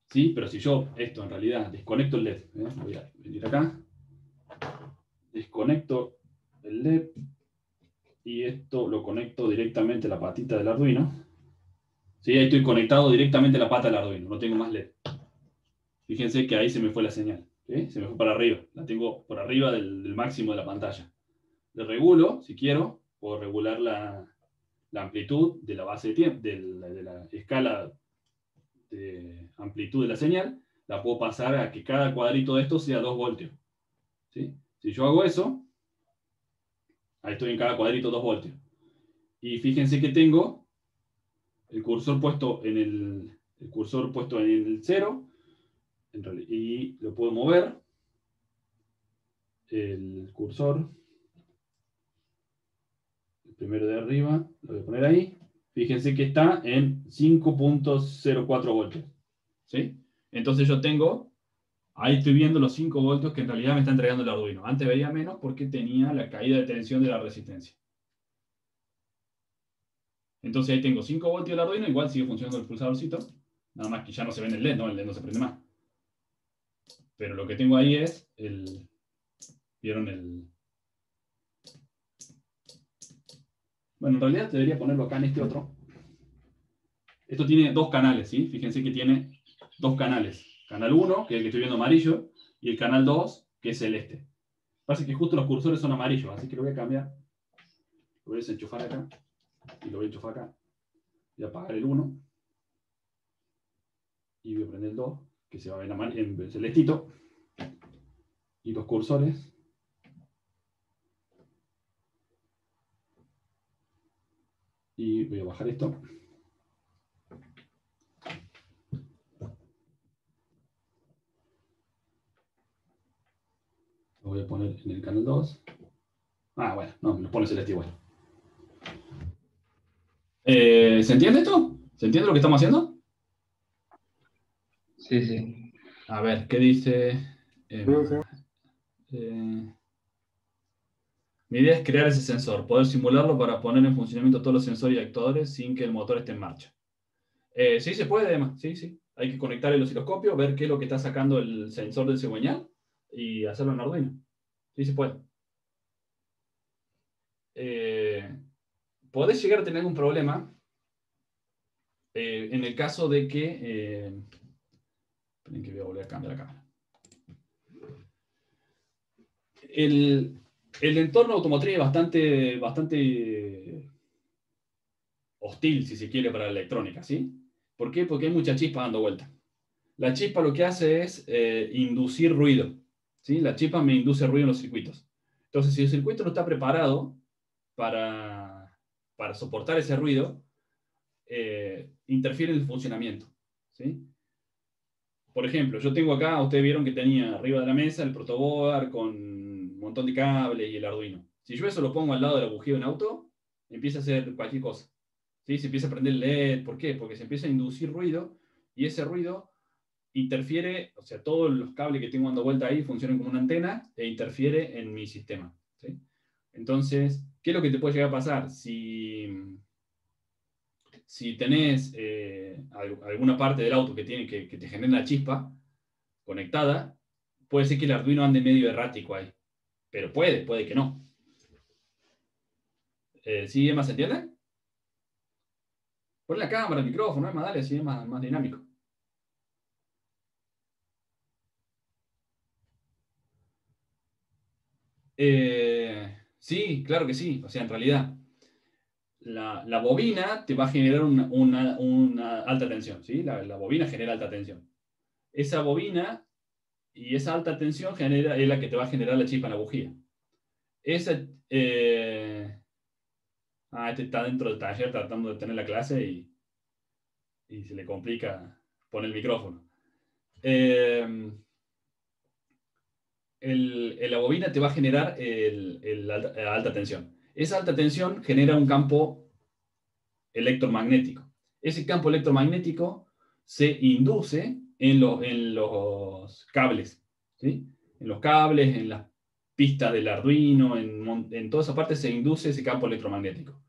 ¿Sí? Pero si yo esto en realidad desconecto el LED, voy a venir acá, desconecto el LED y esto lo conecto directamente a la patita del Arduino. ¿Sí? Ahí estoy conectado directamente a la pata del Arduino, no tengo más LED. Fíjense que ahí se me fue la señal. ¿Sí? Se me fue para arriba, la tengo por arriba del máximo de la pantalla. Le regulo, si quiero, puedo regular la amplitud de la base de tiempo, de la escala de amplitud de la señal, la puedo pasar a que cada cuadrito de esto sea 2 voltios. ¿Sí? Si yo hago eso, ahí estoy en cada cuadrito 2 voltios. Y fíjense que tengo el cursor puesto en el 0, y lo puedo mover, el cursor, el primero de arriba, lo voy a poner ahí. Fíjense que está en 5.04 voltios. ¿Sí? Entonces yo tengo, ahí estoy viendo los 5 voltios que en realidad me está entregando el Arduino. Antes veía menos porque tenía la caída de tensión de la resistencia. Entonces ahí tengo 5 voltios del Arduino, igual sigue funcionando el pulsadorcito. Nada más que ya no se ve en el LED, ¿no? El LED no se prende más. Pero lo que tengo ahí es ¿vieron Bueno, en realidad debería ponerlo acá en este otro. Esto tiene 2 canales, ¿sí? Fíjense que tiene 2 canales. Canal 1, que es el que estoy viendo amarillo, y el canal 2, que es celeste. Parece que justo los cursores son amarillos, así que lo voy a cambiar. Lo voy a desenchufar acá, y lo voy a enchufar acá. Voy a apagar el 1, y voy a prender el 2, que se va a ver en celestito. Y los cursores. Y voy a bajar esto. Lo voy a poner en el canal 2. Ah, bueno, no, me lo pone celeste igual. ¿Se entiende esto? ¿Se entiende lo que estamos haciendo? Sí, sí. A ver, ¿qué dice? Mi idea es crear ese sensor, poder simularlo para poner en funcionamiento todos los sensores y actuadores sin que el motor esté en marcha. Sí, se puede, además. Sí, sí. Hay que conectar el osciloscopio, ver qué es lo que está sacando el sensor del cigüeñal y hacerlo en Arduino. Sí, se puede. Podés llegar a tener algún problema en el caso de que... esperen que voy a volver a cambiar la cámara. El entorno automotriz es bastante hostil, si se quiere, para la electrónica, ¿sí? ¿Por qué? Porque hay mucha chispa dando vuelta. La chispa lo que hace es inducir ruido, ¿sí? La chispa me induce ruido en los circuitos. Entonces, si el circuito no está preparado para soportar ese ruido, interfiere en el funcionamiento, ¿sí? Por ejemplo, yo tengo acá, ustedes vieron que tenía arriba de la mesa el protoboard con un montón de cables y el Arduino. Si yo eso lo pongo al lado de la bujía de un auto, empieza a hacer cualquier cosa. ¿Sí? Se empieza a prender el LED. ¿Por qué? Porque se empieza a inducir ruido y ese ruido interfiere, o sea, todos los cables que tengo dando vuelta ahí funcionan como una antena e interfiere en mi sistema. ¿Sí? Entonces, ¿qué es lo que te puede llegar a pasar? Si tenés alguna parte del auto que te genera una chispa conectada, puede ser que el Arduino ande medio errático ahí. Pero puede que no. ¿Sí, Emma, se entiende? Pon la cámara, el micrófono, Emma, dale, así es más dinámico. Sí, claro que sí. O sea, en realidad, la bobina te va a generar una alta tensión, ¿sí? La bobina genera alta tensión. Esa bobina y esa alta tensión es la que te va a generar la chispa en la bujía. Este está dentro del taller tratando de tener la clase y se le complica poner el micrófono. La bobina te va a generar la alta tensión. Esa alta tensión genera un campo electromagnético. Ese campo electromagnético se induce en los cables, ¿sí? En los cables, en las pistas del Arduino, en toda esa parte se induce ese campo electromagnético.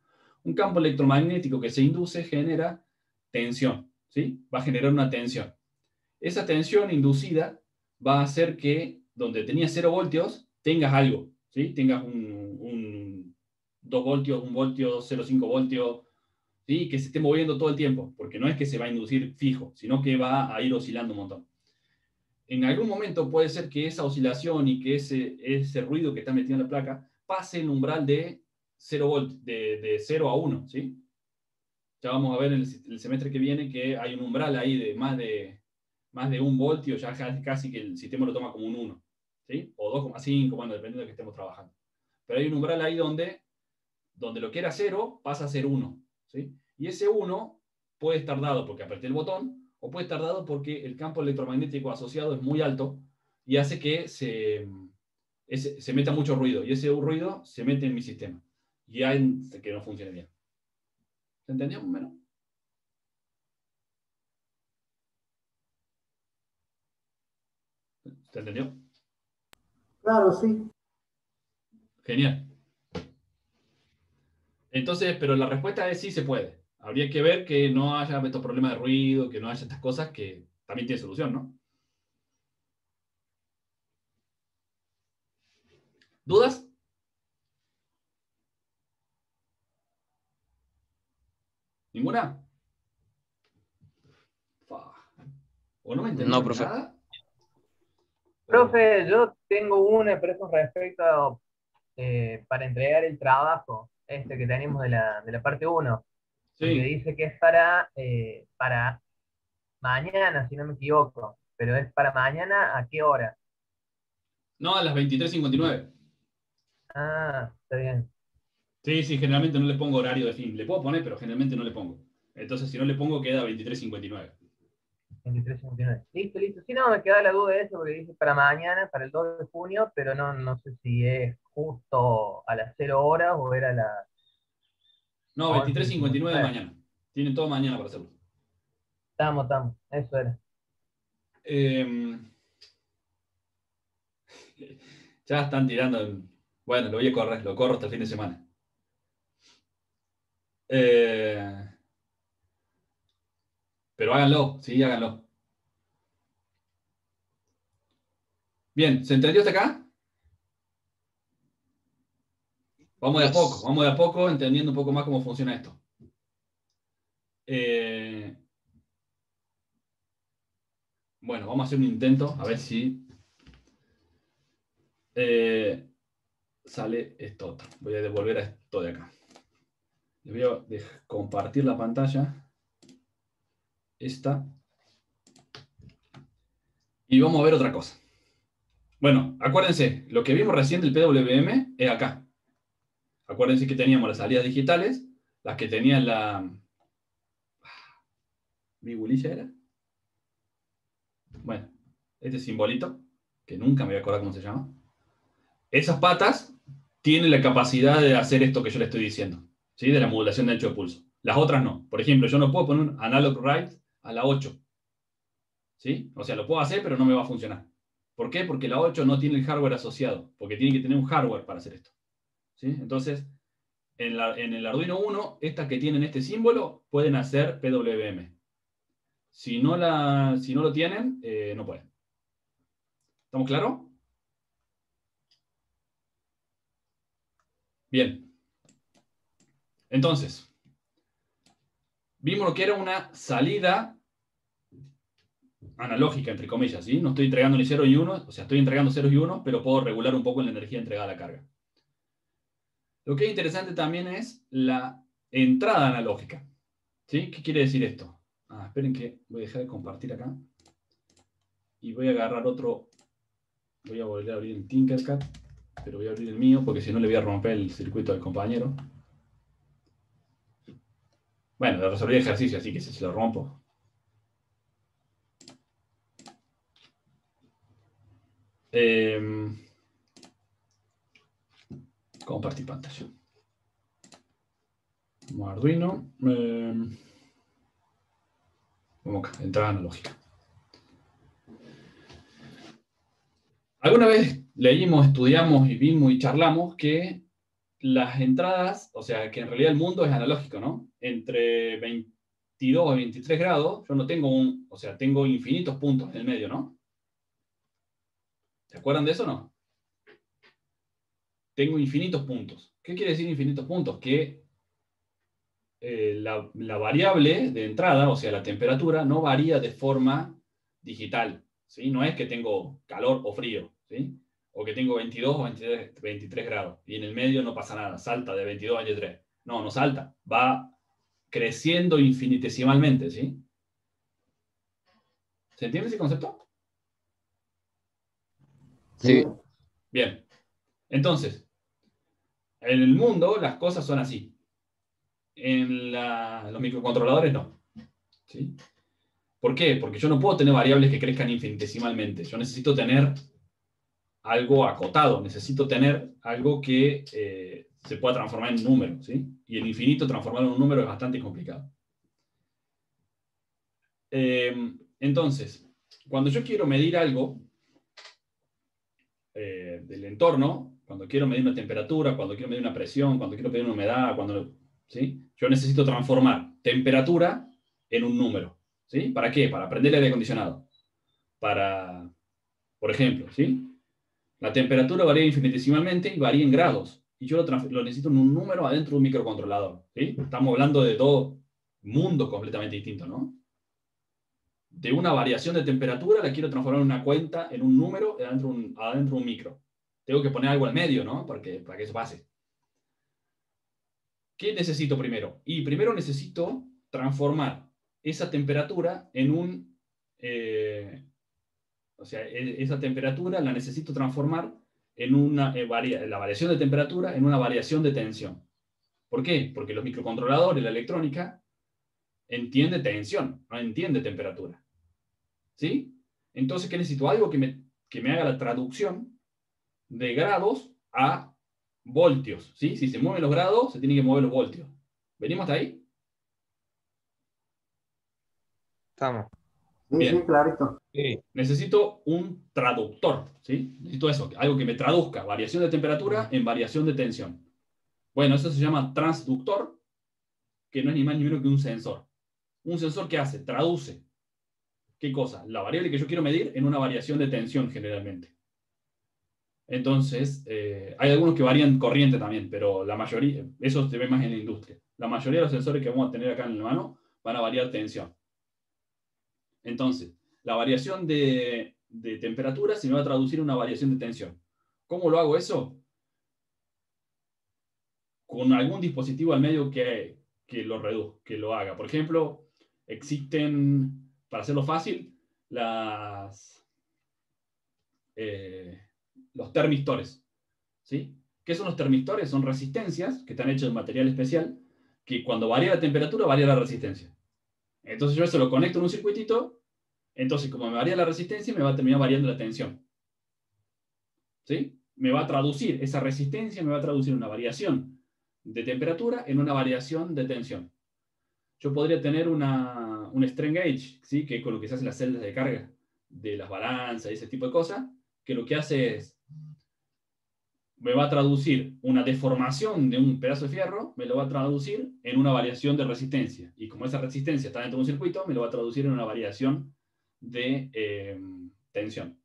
Un campo electromagnético que se induce genera tensión, ¿sí? Va a generar una tensión. Esa tensión inducida va a hacer que donde tenías 0 voltios tengas algo, ¿sí? Tengas un 2 voltios, 1 voltio, 0,5 voltios, ¿sí? Que se esté moviendo todo el tiempo, porque no es que se va a inducir fijo, sino que va a ir oscilando un montón. En algún momento puede ser que esa oscilación y que ese ruido que está metido en la placa pase el umbral de 0 volt, de 0 a 1, ¿sí? Ya vamos a ver en el semestre que viene que hay un umbral ahí de más de 1 voltio, ya casi que el sistema lo toma como un 1, ¿sí? O 2,5, bueno, dependiendo de que estemos trabajando. Pero hay un umbral ahí donde lo que era 0 pasa a ser 1, ¿sí? Y ese 1 puede estar dado porque apreté el botón, o puede estar dado porque el campo electromagnético asociado es muy alto y hace que se meta mucho ruido, y ese ruido se mete en mi sistema y hace que no funcione bien. ¿Se entendió, menos? ¿Se entendió? Claro, sí. Genial. Entonces, pero la respuesta es sí se puede. Habría que ver que no haya estos problemas de ruido, que no haya estas cosas que también tienen solución, ¿no? ¿Dudas? ¿Ninguna? ¿O no me entendieron profe. nada? Profe, yo tengo una, pero es con respecto para entregar el trabajo, este que tenemos de la parte 1, porque Sí. dice que es para mañana, si no me equivoco, pero es para mañana, ¿a qué hora? No, a las 23:59. Ah, está bien. Sí, generalmente no le pongo horario de fin. Le puedo poner, pero generalmente no le pongo. Entonces, si no le pongo, queda 23:59. 23:59. Listo. Si no, me queda la duda de eso, porque dice para mañana, para el 2 de junio, pero no sé si es justo a las 0 horas o era a las No, 23:59 de 11:59. mañana. Tienen todo mañana para hacerlo. Estamos, eso era. Ya están tirando. Bueno, lo voy a correr, lo corro hasta el fin de semana. Pero háganlo, sí, háganlo. Bien, ¿se entendió hasta acá? Vamos de a poco, entendiendo un poco más cómo funciona esto. Bueno, vamos a hacer un intento, a ver si sale esto otro. Voy a devolver a esto de acá. Les voy a compartir la pantalla. Esta. Y vamos a ver otra cosa. Bueno, acuérdense, lo que vimos recién del PWM es acá. Acuérdense que teníamos las salidas digitales, las que tenían la... ¿Bigulilla era? Bueno, este simbolito, que nunca me voy a acordar cómo se llama. Esas patas tienen la capacidad de hacer esto que yo le estoy diciendo, ¿sí? De la modulación de ancho de pulso. Las otras no. Por ejemplo, yo no puedo poner un analog write a la 8. ¿Sí? O sea, lo puedo hacer, pero no me va a funcionar. ¿Por qué? Porque la 8 no tiene el hardware asociado, porque tiene que tener un hardware para hacer esto. ¿Sí? Entonces, en el Arduino 1, estas que tienen este símbolo pueden hacer PWM. Si no lo tienen, no pueden. ¿Estamos claros? Bien. Entonces, vimos lo que era una salida analógica, entre comillas, ¿sí? No estoy entregando ni 0 y 1, o sea, estoy entregando 0 y 1, pero puedo regular un poco la energía entregada a la carga. Lo que es interesante también es la entrada analógica, ¿sí? ¿Qué quiere decir esto? Esperen que voy a dejar de compartir acá. Y voy a agarrar otro. Voy a volver a abrir el Tinkercad, pero voy a abrir el mío porque si no le voy a romper el circuito del compañero. Bueno, de resolver ejercicio, así que si se lo rompo. Compartir pantalla. Como Arduino. Vamos acá, entrada analógica. Alguna vez leímos, estudiamos y vimos y charlamos que las entradas, o sea, que en realidad el mundo es analógico, ¿no? Entre 22 y 23 grados, yo no tengo o sea, tengo infinitos puntos en el medio, ¿no? ¿Se acuerdan de eso o no? Tengo infinitos puntos. ¿Qué quiere decir infinitos puntos? Que la variable de entrada, o sea, la temperatura, no varía de forma digital, ¿sí? No es que tengo calor o frío, ¿sí? O que tengo 22 o 23 grados, y en el medio no pasa nada, salta de 22 a 23. No, no salta, va creciendo infinitesimalmente, ¿sí? ¿Se entiende ese concepto? Sí. Bien. Entonces, en el mundo las cosas son así. En los microcontroladores no. ¿Sí? ¿Por qué? Porque yo no puedo tener variables que crezcan infinitesimalmente. Yo necesito tener algo acotado, necesito tener algo que se pueda transformar en un número, ¿sí? Y el infinito transformarlo en un número es bastante complicado. Entonces, cuando yo quiero medir algo del entorno, cuando quiero medir una temperatura, cuando quiero medir una presión, cuando quiero medir una humedad, ¿sí? Yo necesito transformar temperatura en un número, ¿sí? ¿Para qué? Para prender el aire acondicionado. Por ejemplo, ¿sí? La temperatura varía infinitesimalmente y varía en grados. Y yo lo necesito en un número adentro de un microcontrolador, ¿sí? Estamos hablando de dos mundos completamente distintos, ¿no? De una variación de temperatura la quiero transformar en una cuenta, en un número adentro de un micro. Tengo que poner algo al medio, ¿no? Para que eso pase. ¿Qué necesito primero? Y primero necesito transformar esa temperatura en un... o sea, esa temperatura la necesito transformar en una la variación de temperatura en una variación de tensión. ¿Por qué? Porque los microcontroladores, la electrónica, entiende tensión, no entiende temperatura. ¿Sí? Entonces, ¿qué necesito? Algo que me haga la traducción de grados a voltios. ¿Sí? Si se mueven los grados, se tienen que mover los voltios. ¿Venimos hasta ahí? Estamos. Bien. Sí, clarito. Sí. Necesito un traductor, ¿sí? Necesito eso, algo que me traduzca variación de temperatura en variación de tensión. Bueno, eso se llama transductor, que no es ni más ni menos que un sensor. ¿Un sensor qué hace? Traduce. ¿Qué cosa? La variable que yo quiero medir en una variación de tensión generalmente. Entonces, hay algunos que varían corriente también, pero la mayoría, eso se ve más en la industria. La mayoría de los sensores que vamos a tener acá en la mano van a variar tensión. Entonces, la variación de temperatura se me va a traducir en una variación de tensión. ¿Cómo lo hago eso? Con algún dispositivo al medio que lo haga. Por ejemplo, existen, para hacerlo fácil, los termistores. ¿Sí? ¿Qué son los termistores? Son resistencias que están hechas de material especial que cuando varía la temperatura, varía la resistencia. Entonces yo eso lo conecto en un circuitito. Entonces, como me varía la resistencia, me va a terminar variando la tensión. ¿Sí? Me va a traducir, esa resistencia me va a traducir una variación de temperatura en una variación de tensión. Yo podría tener un strain gauge, ¿sí? Que con lo que se hacen las celdas de carga de las balanzas y ese tipo de cosas, que lo que hace es, me va a traducir una deformación de un pedazo de fierro, me lo va a traducir en una variación de resistencia. Y como esa resistencia está dentro de un circuito, me lo va a traducir en una variación de tensión.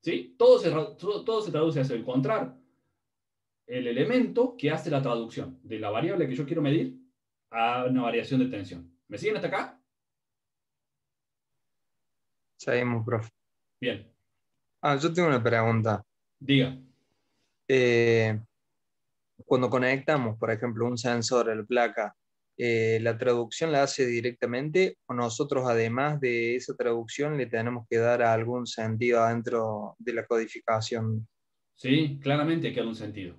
¿Sí? Todo se traduce a eso, encontrar el elemento que hace la traducción de la variable que yo quiero medir a una variación de tensión. ¿Me siguen hasta acá? Seguimos, profe. Bien. Yo tengo una pregunta. Diga. Cuando conectamos, por ejemplo, un sensor a la placa, ¿la traducción la hace directamente o nosotros, además de esa traducción, le tenemos que dar algún sentido adentro de la codificación? Sí, claramente hay que dar un sentido.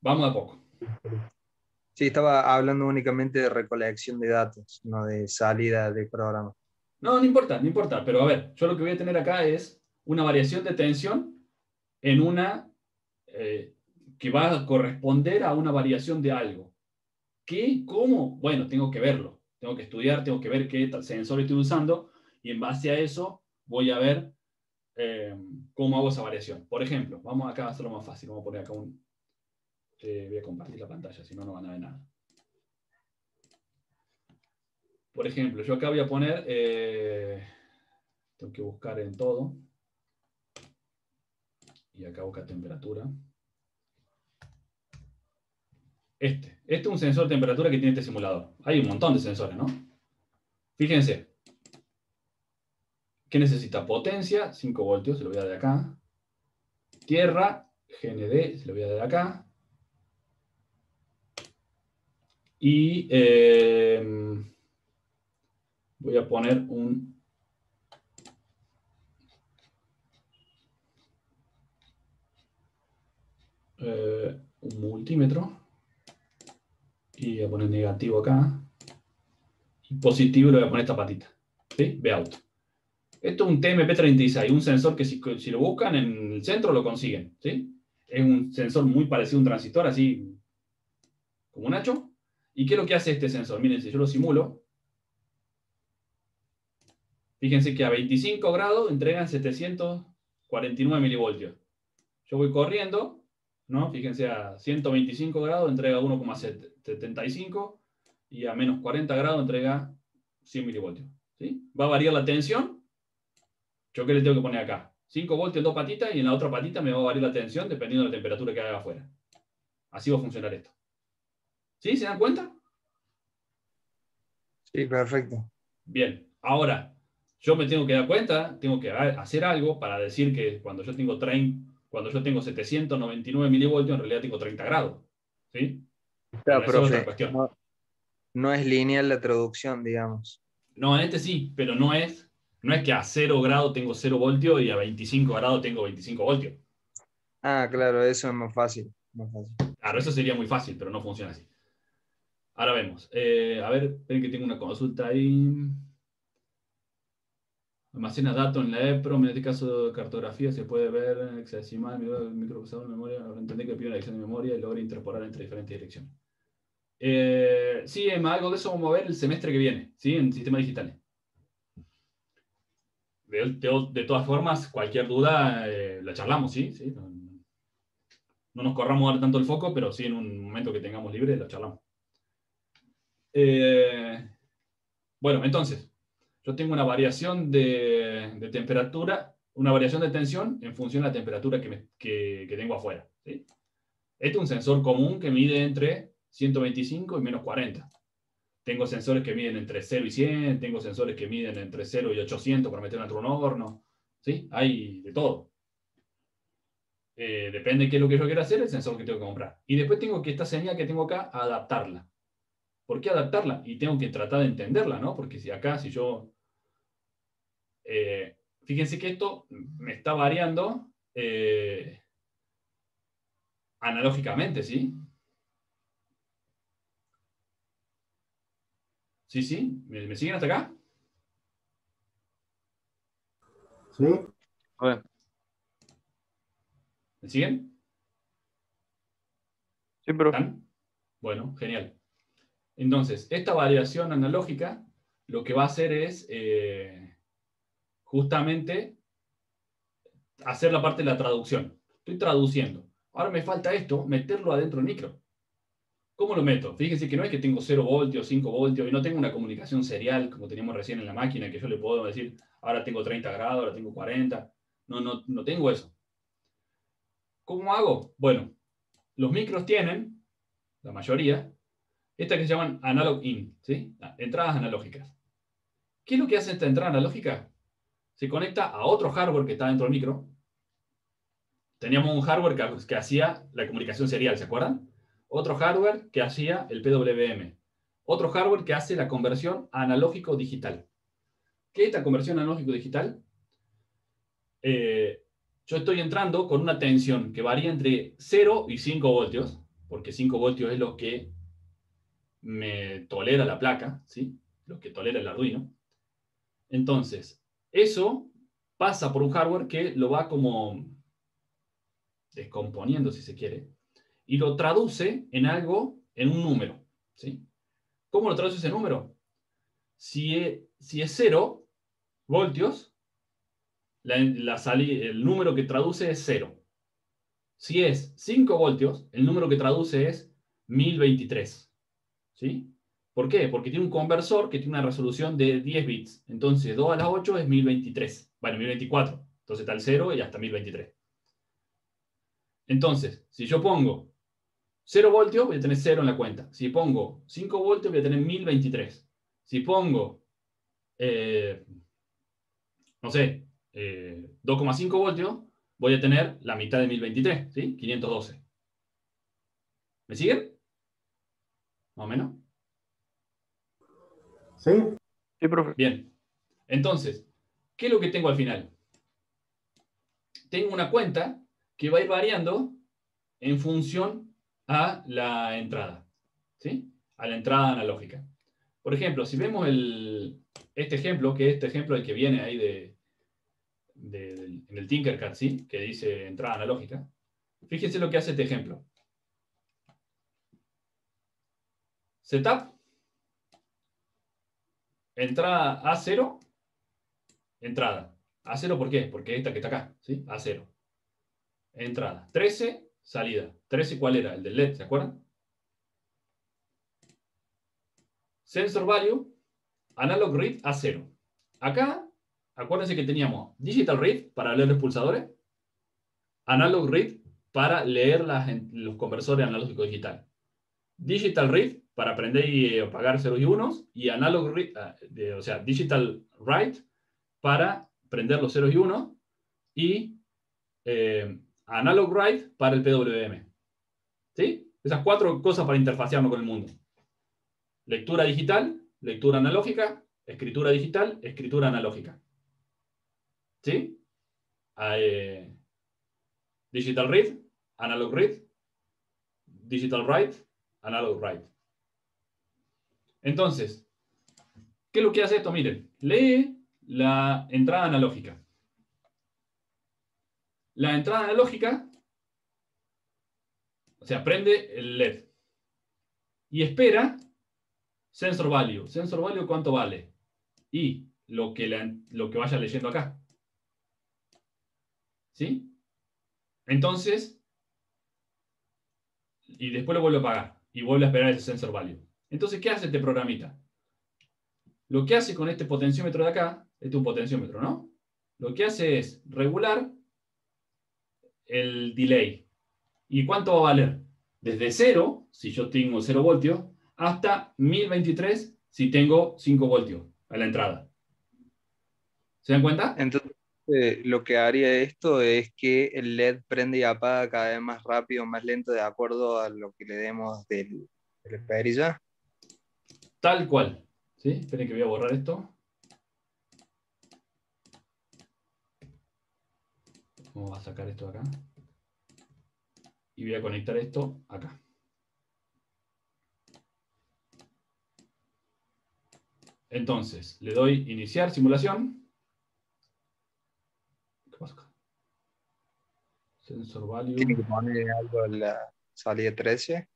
Vamos a poco. Sí, estaba hablando únicamente de recolección de datos, no de salida del programa. No importa, pero a ver, yo lo que voy a tener acá es una variación de tensión en una que va a corresponder a una variación de algo. ¿Qué? ¿Cómo? Bueno, tengo que verlo, tengo que estudiar, tengo que ver qué sensor estoy usando y en base a eso voy a ver cómo hago esa variación. Por ejemplo, vamos acá a hacerlo más fácil. Vamos a poner acá voy a compartir la pantalla, si no, no van a ver nada. Por ejemplo, yo acá voy a poner, tengo que buscar en todo, y acá busca temperatura. Este es un sensor de temperatura que tiene este simulador. Hay un montón de sensores, ¿no? Fíjense. ¿Qué necesita? Potencia, 5 voltios, se lo voy a dar de acá. Tierra, GND, se lo voy a dar de acá. Y voy a poner un multímetro. Y voy a poner negativo acá. Y positivo le voy a poner esta patita. ¿Sí? Vout. Esto es un TMP36, un sensor que si lo buscan en el centro lo consiguen. ¿Sí? Es un sensor muy parecido a un transistor, así como un hacho. ¿Y qué es lo que hace este sensor? Miren, si yo lo simulo, fíjense que a 25 grados entregan 749 milivoltios. Yo voy corriendo, ¿no? Fíjense, a 125 grados entrega 1,75 y a menos 40 grados entrega 100 milivoltios. ¿Sí? Va a variar la tensión. ¿Yo qué le tengo que poner acá? 5 voltios en dos patitas y en la otra patita me va a variar la tensión dependiendo de la temperatura que haga afuera. Así va a funcionar esto. ¿Sí? ¿Se dan cuenta? Sí, perfecto. Bien. Ahora, yo me tengo que dar cuenta, tengo que hacer algo para decir que cuando yo tengo 799 milivoltios, en realidad tengo 30 grados. ¿Sí? Claro, Esa es otra profe, cuestión. no es lineal la traducción, digamos. No, en este sí, pero no es que a 0 grados tengo 0 voltios y a 25 grados tengo 25 voltios. Ah, claro, eso es más fácil. Más fácil. Claro, eso sería muy fácil, pero no funciona así. Ahora vemos. A ver, esperen que tengo una consulta ahí. Almacena datos en la EPROM, en este caso de cartografía, se puede ver hexadecimal, microprocesador de memoria, ahora entender que pide una dirección de memoria y logra interpolar entre diferentes direcciones. Sí, Emma, algo de eso vamos a ver el semestre que viene, ¿sí? En sistemas digitales. De todas formas, cualquier duda la charlamos, ¿sí? ¿Sí? No nos corramos ahora tanto el foco, pero sí en un momento que tengamos libre la charlamos. Bueno, entonces, yo tengo una variación de temperatura, una variación de tensión en función de la temperatura que tengo afuera. ¿Sí? Este es un sensor común que mide entre 125 y menos 40. Tengo sensores que miden entre 0 y 100, tengo sensores que miden entre 0 y 800 para meter dentro de un horno. ¿Sí? Hay de todo. Depende de qué es lo que yo quiera hacer, el sensor que tengo que comprar. Y después tengo que esta señal que tengo acá, adaptarla. ¿Por qué adaptarla? Y tengo que tratar de entenderla, ¿no? Porque si yo... fíjense que esto me está variando analógicamente, ¿sí? ¿Sí, sí? ¿Me siguen hasta acá? Sí. Bueno. ¿Me siguen? Sí, pero... ¿Están? Bueno, genial. Entonces, esta variación analógica lo que va a hacer es justamente hacer la parte de la traducción. Estoy traduciendo. Ahora me falta esto, meterlo adentro del micro. ¿Cómo lo meto? Fíjense que no es que tengo 0 voltios, 5 voltios, y no tengo una comunicación serial como teníamos recién en la máquina, que yo le puedo decir, ahora tengo 30 grados, ahora tengo 40. No tengo eso. ¿Cómo hago? Bueno, los micros tienen, la mayoría, estas que se llaman analog in, ¿sí? Entradas analógicas. ¿Qué es lo que hace esta entrada analógica? Se conecta a otro hardware que está dentro del micro. Teníamos un hardware que hacía la comunicación serial, ¿se acuerdan? Otro hardware que hacía el PWM. Otro hardware que hace la conversión analógico-digital. ¿Qué es esta conversión analógico-digital? Yo estoy entrando con una tensión que varía entre 0 y 5 voltios, porque 5 voltios es lo que me tolera la placa, ¿sí? Lo que tolera el Arduino. Entonces, eso pasa por un hardware que lo va como descomponiendo, si se quiere, y lo traduce en algo, en un número, ¿sí? ¿Cómo lo traduce ese número? Si es 0 voltios, el número que traduce es 0. Si es 5 voltios, el número que traduce es 1023. ¿Sí? ¿Por qué? Porque tiene un conversor que tiene una resolución de 10 bits. Entonces 2 a la 8 es 1023. Bueno, 1024. Entonces está el 0 y hasta 1023. Entonces, si yo pongo 0 voltios, voy a tener 0 en la cuenta. Si pongo 5 voltios, voy a tener 1023. Si pongo, no sé, 2,5 voltios, voy a tener la mitad de 1023, ¿sí? 512. ¿Me siguen? ¿Más o menos? ¿Sí? Sí, profe. Bien. Entonces, ¿qué es lo que tengo al final? Tengo una cuenta que va a ir variando en función a la entrada, ¿sí? A la entrada analógica. Por ejemplo, si vemos este ejemplo, que este ejemplo es el que viene ahí en el Tinkercad, ¿sí? Que dice entrada analógica. Fíjense lo que hace este ejemplo. Setup. Entrada A0. Entrada. A0, ¿por qué? Porque esta que está acá, ¿sí? A0. Entrada. 13, salida. 13, ¿cuál era? El del LED, ¿se acuerdan? Sensor value, analog read A0. Acá, acuérdense que teníamos digital read para leer los pulsadores, analog read para leer los conversores analógico digital, digital read para aprender y apagar ceros y unos, y analog read, o sea, digital write para prender los ceros y unos, y analog write para el PWM. ¿Sí? Esas 4 cosas para interfacearnos con el mundo. Lectura digital, lectura analógica, escritura digital, escritura analógica. ¿Sí? Digital read, analog read, digital write, analog write. Entonces, ¿qué es lo que hace esto? Miren, lee la entrada analógica. La entrada analógica, o sea, prende el LED. Y espera sensor value. Sensor value, ¿cuánto vale? Y lo que vaya leyendo acá. ¿Sí? Entonces, y después lo vuelve a apagar. Y vuelve a esperar ese sensor value. Entonces, ¿qué hace este programita? Lo que hace con este potenciómetro de acá, este es un potenciómetro, ¿no? Lo que hace es regular el delay. ¿Y cuánto va a valer? Desde 0, si yo tengo 0 voltios, hasta 1023 si tengo 5 voltios a la entrada. ¿Se dan cuenta? Entonces, lo que haría esto es que el LED prende y apaga cada vez más rápido, más lento, de acuerdo a lo que le demos de la perilla. Tal cual. ¿Sí? Esperen que voy a borrar esto. Vamos a sacar esto de acá. Y voy a conectar esto acá. Entonces, le doy iniciar simulación. ¿Qué pasa acá? Sensor value. ¿Tiene que poner algo en la salida 13?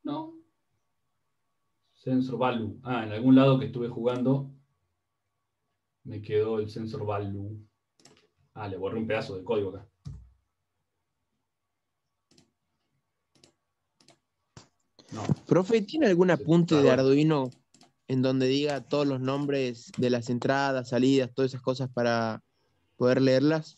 No. Sensor value. Ah, en algún lado que estuve jugando me quedó el sensor value. Ah, le borré un pedazo de código acá. No. Profe, ¿tiene algún apunte de Arduino en donde diga todos los nombres de las entradas, salidas, todas esas cosas para poder leerlas?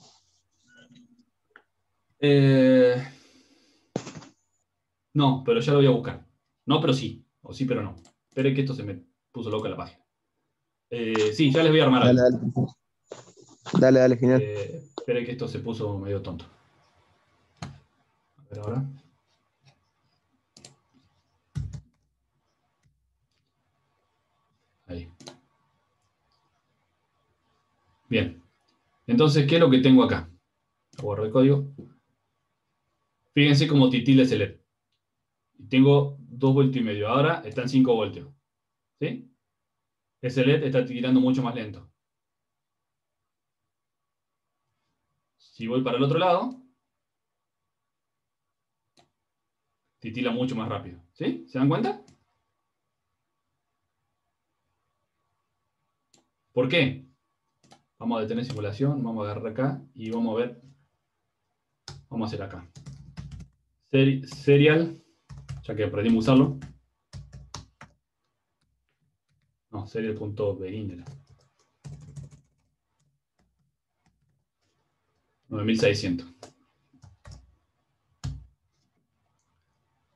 No, pero ya lo voy a buscar. No, pero sí. O sí, pero no. Esperen que esto se me puso loca la página. Sí, ya les voy a armar algo. Dale, genial. Esperen que esto se puso medio tonto. A ver ahora. Ahí. Bien. Entonces, ¿qué es lo que tengo acá? Borro el código. Fíjense cómo titila ese LED. Tengo 2 voltios y medio. Ahora está en 5 voltios. ¿Sí? Ese LED está tirando mucho más lento. Si voy para el otro lado, titila mucho más rápido. ¿Sí? ¿Se dan cuenta? ¿Por qué? Vamos a detener simulación, vamos a agarrar acá y vamos a ver. Vamos a hacer acá. Serial, ya que aprendimos a usarlo. No, serial.begin. 9600.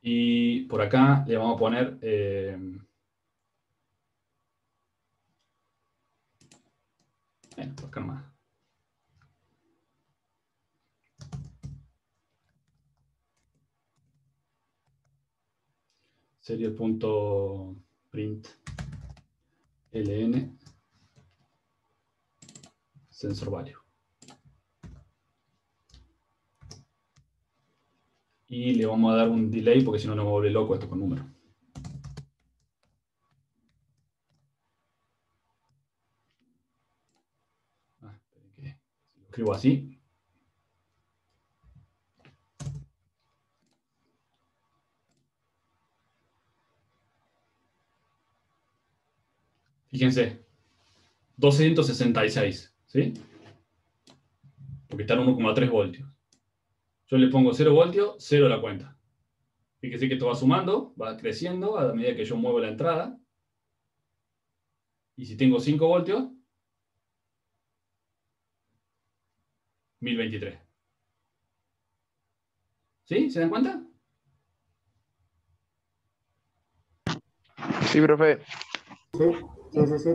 Y por acá le vamos a poner por acá nomás. Serial.print ln sensor value. Y le vamos a dar un delay porque si no nos va a volver loco esto con números. Si lo escribo así. Fíjense, 266, ¿sí? Porque está en 1,3 voltios. Yo le pongo 0 voltios, 0 la cuenta. Fíjense que esto va sumando, va creciendo a medida que yo muevo la entrada. Y si tengo 5 voltios, 1023. ¿Sí? ¿Se dan cuenta? Sí, profe. Sí.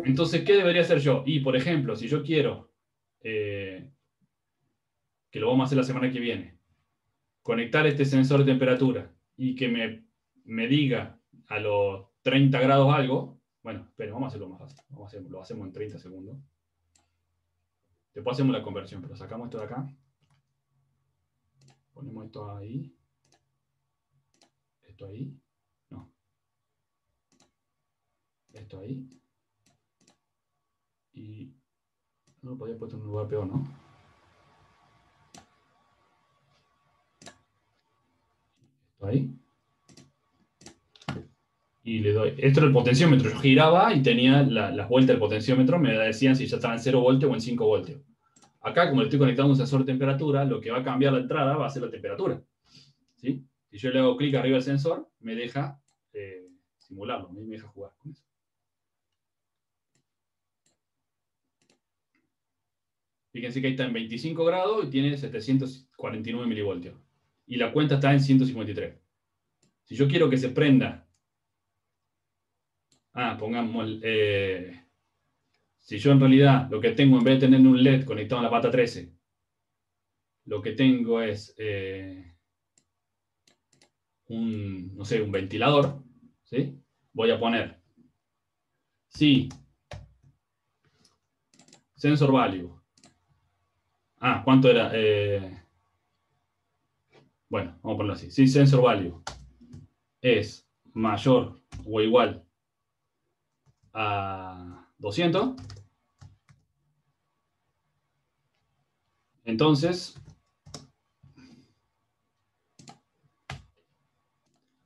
Entonces, ¿qué debería hacer yo? Y, por ejemplo, si yo quiero, que lo vamos a hacer la semana que viene, conectar este sensor de temperatura y que me diga a los 30 grados algo, bueno, espera, vamos a hacerlo más fácil. Lo hacemos en 30 segundos. Después hacemos la conversión, pero sacamos esto de acá. Ponemos esto ahí. Esto ahí. No. Esto ahí. Y no lo podía puesto en un lugar peor, ¿no? Esto ahí. Y le doy. Esto era el potenciómetro. Yo giraba y tenía las vueltas del potenciómetro. Me decían si ya estaba en 0 voltios o en 5 voltios. Acá, como le estoy conectando un sensor de temperatura, lo que va a cambiar la entrada va a ser la temperatura. ¿Sí? Si yo le hago clic arriba del sensor, me deja simularlo, me deja jugar con eso. Fíjense que ahí está en 25 grados y tiene 749 milivoltios. Y la cuenta está en 153. Si yo quiero que se prenda, pongamos, si yo en realidad lo que tengo, en vez de tener un LED conectado a la pata 13, lo que tengo es no sé, un ventilador, ¿sí? Voy a poner, sí, sensor value. ¿Cuánto era? Bueno, vamos a ponerlo así. Si sensor value es mayor o igual a 200, entonces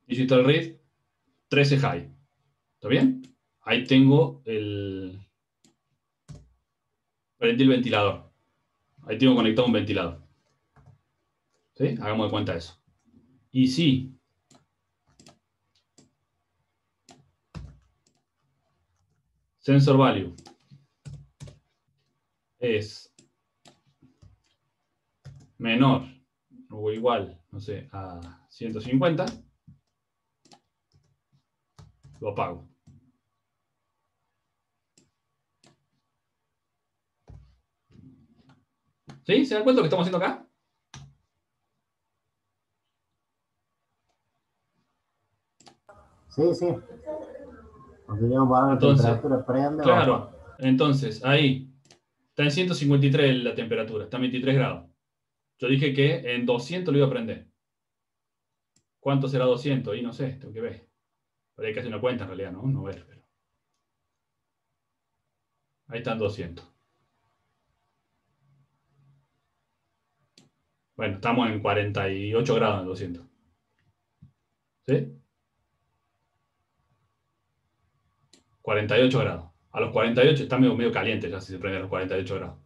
digital read 13 high. ¿Está bien? Ahí tengo prendí el ventilador. Ahí tengo conectado un ventilador. ¿Sí? Hagamos de cuenta eso. Y si sensor value es menor o igual, no sé, a 150, lo apago. ¿Sí? ¿Se dan cuenta lo que estamos haciendo acá? Sí, sí. Entonces, prende, claro, entonces ahí está en 153 la temperatura, está en 23 grados. Yo dije que en 200 lo iba a prender. ¿Cuánto será 200? Y no sé, tengo que ver. Pero hay que hacer una cuenta en realidad, ¿no? No ver, pero... Ahí están 200. Bueno, estamos en 48 grados en 200. ¿Sí? 48 grados. A los 48 está medio caliente ya si se prende a los 48 grados.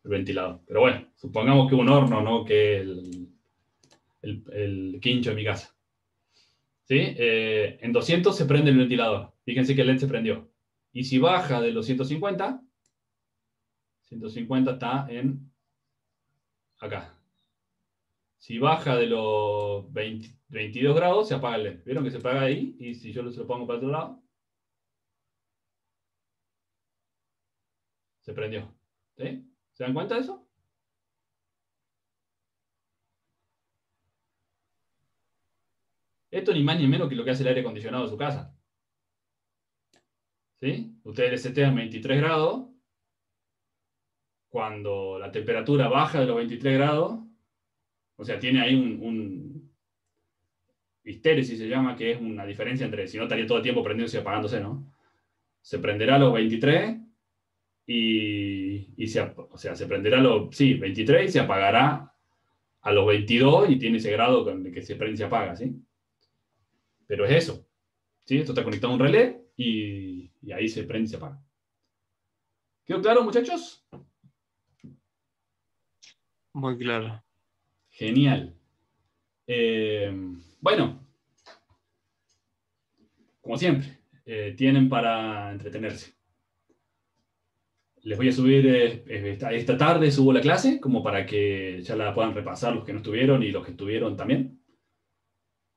el ventilador. Pero bueno, supongamos que un horno, no que el quincho de mi casa. ¿Sí? En 200 se prende el ventilador. Fíjense que el LED se prendió. Y si baja de los 150, 150 está en acá. Si baja de los 22 grados, se apaga el LED. ¿Vieron que se apaga ahí? Y si yo se lo pongo para el otro lado, se prendió. ¿Sí? ¿Se dan cuenta de eso? Esto ni más ni menos que lo que hace el aire acondicionado de su casa. ¿Sí? Ustedes le setean 23 grados. Cuando la temperatura baja de los 23 grados, o sea, tiene ahí un histéresis se llama, que es una diferencia entre, si no estaría todo el tiempo prendiéndose y apagándose, ¿no? Se prenderá a los 23 o sea, se prenderá a los, 23 y se apagará a los 22 y tiene ese grado de que se prende y se apaga, ¿sí? Pero es eso, ¿sí? Esto está conectado a un relé y ahí se prende y se apaga. ¿Quedó claro, muchachos? Muy claro. Genial. Bueno, como siempre, tienen para entretenerse. Les voy a subir esta tarde, subo la clase, como para que ya la puedan repasar los que no estuvieron y los que estuvieron también.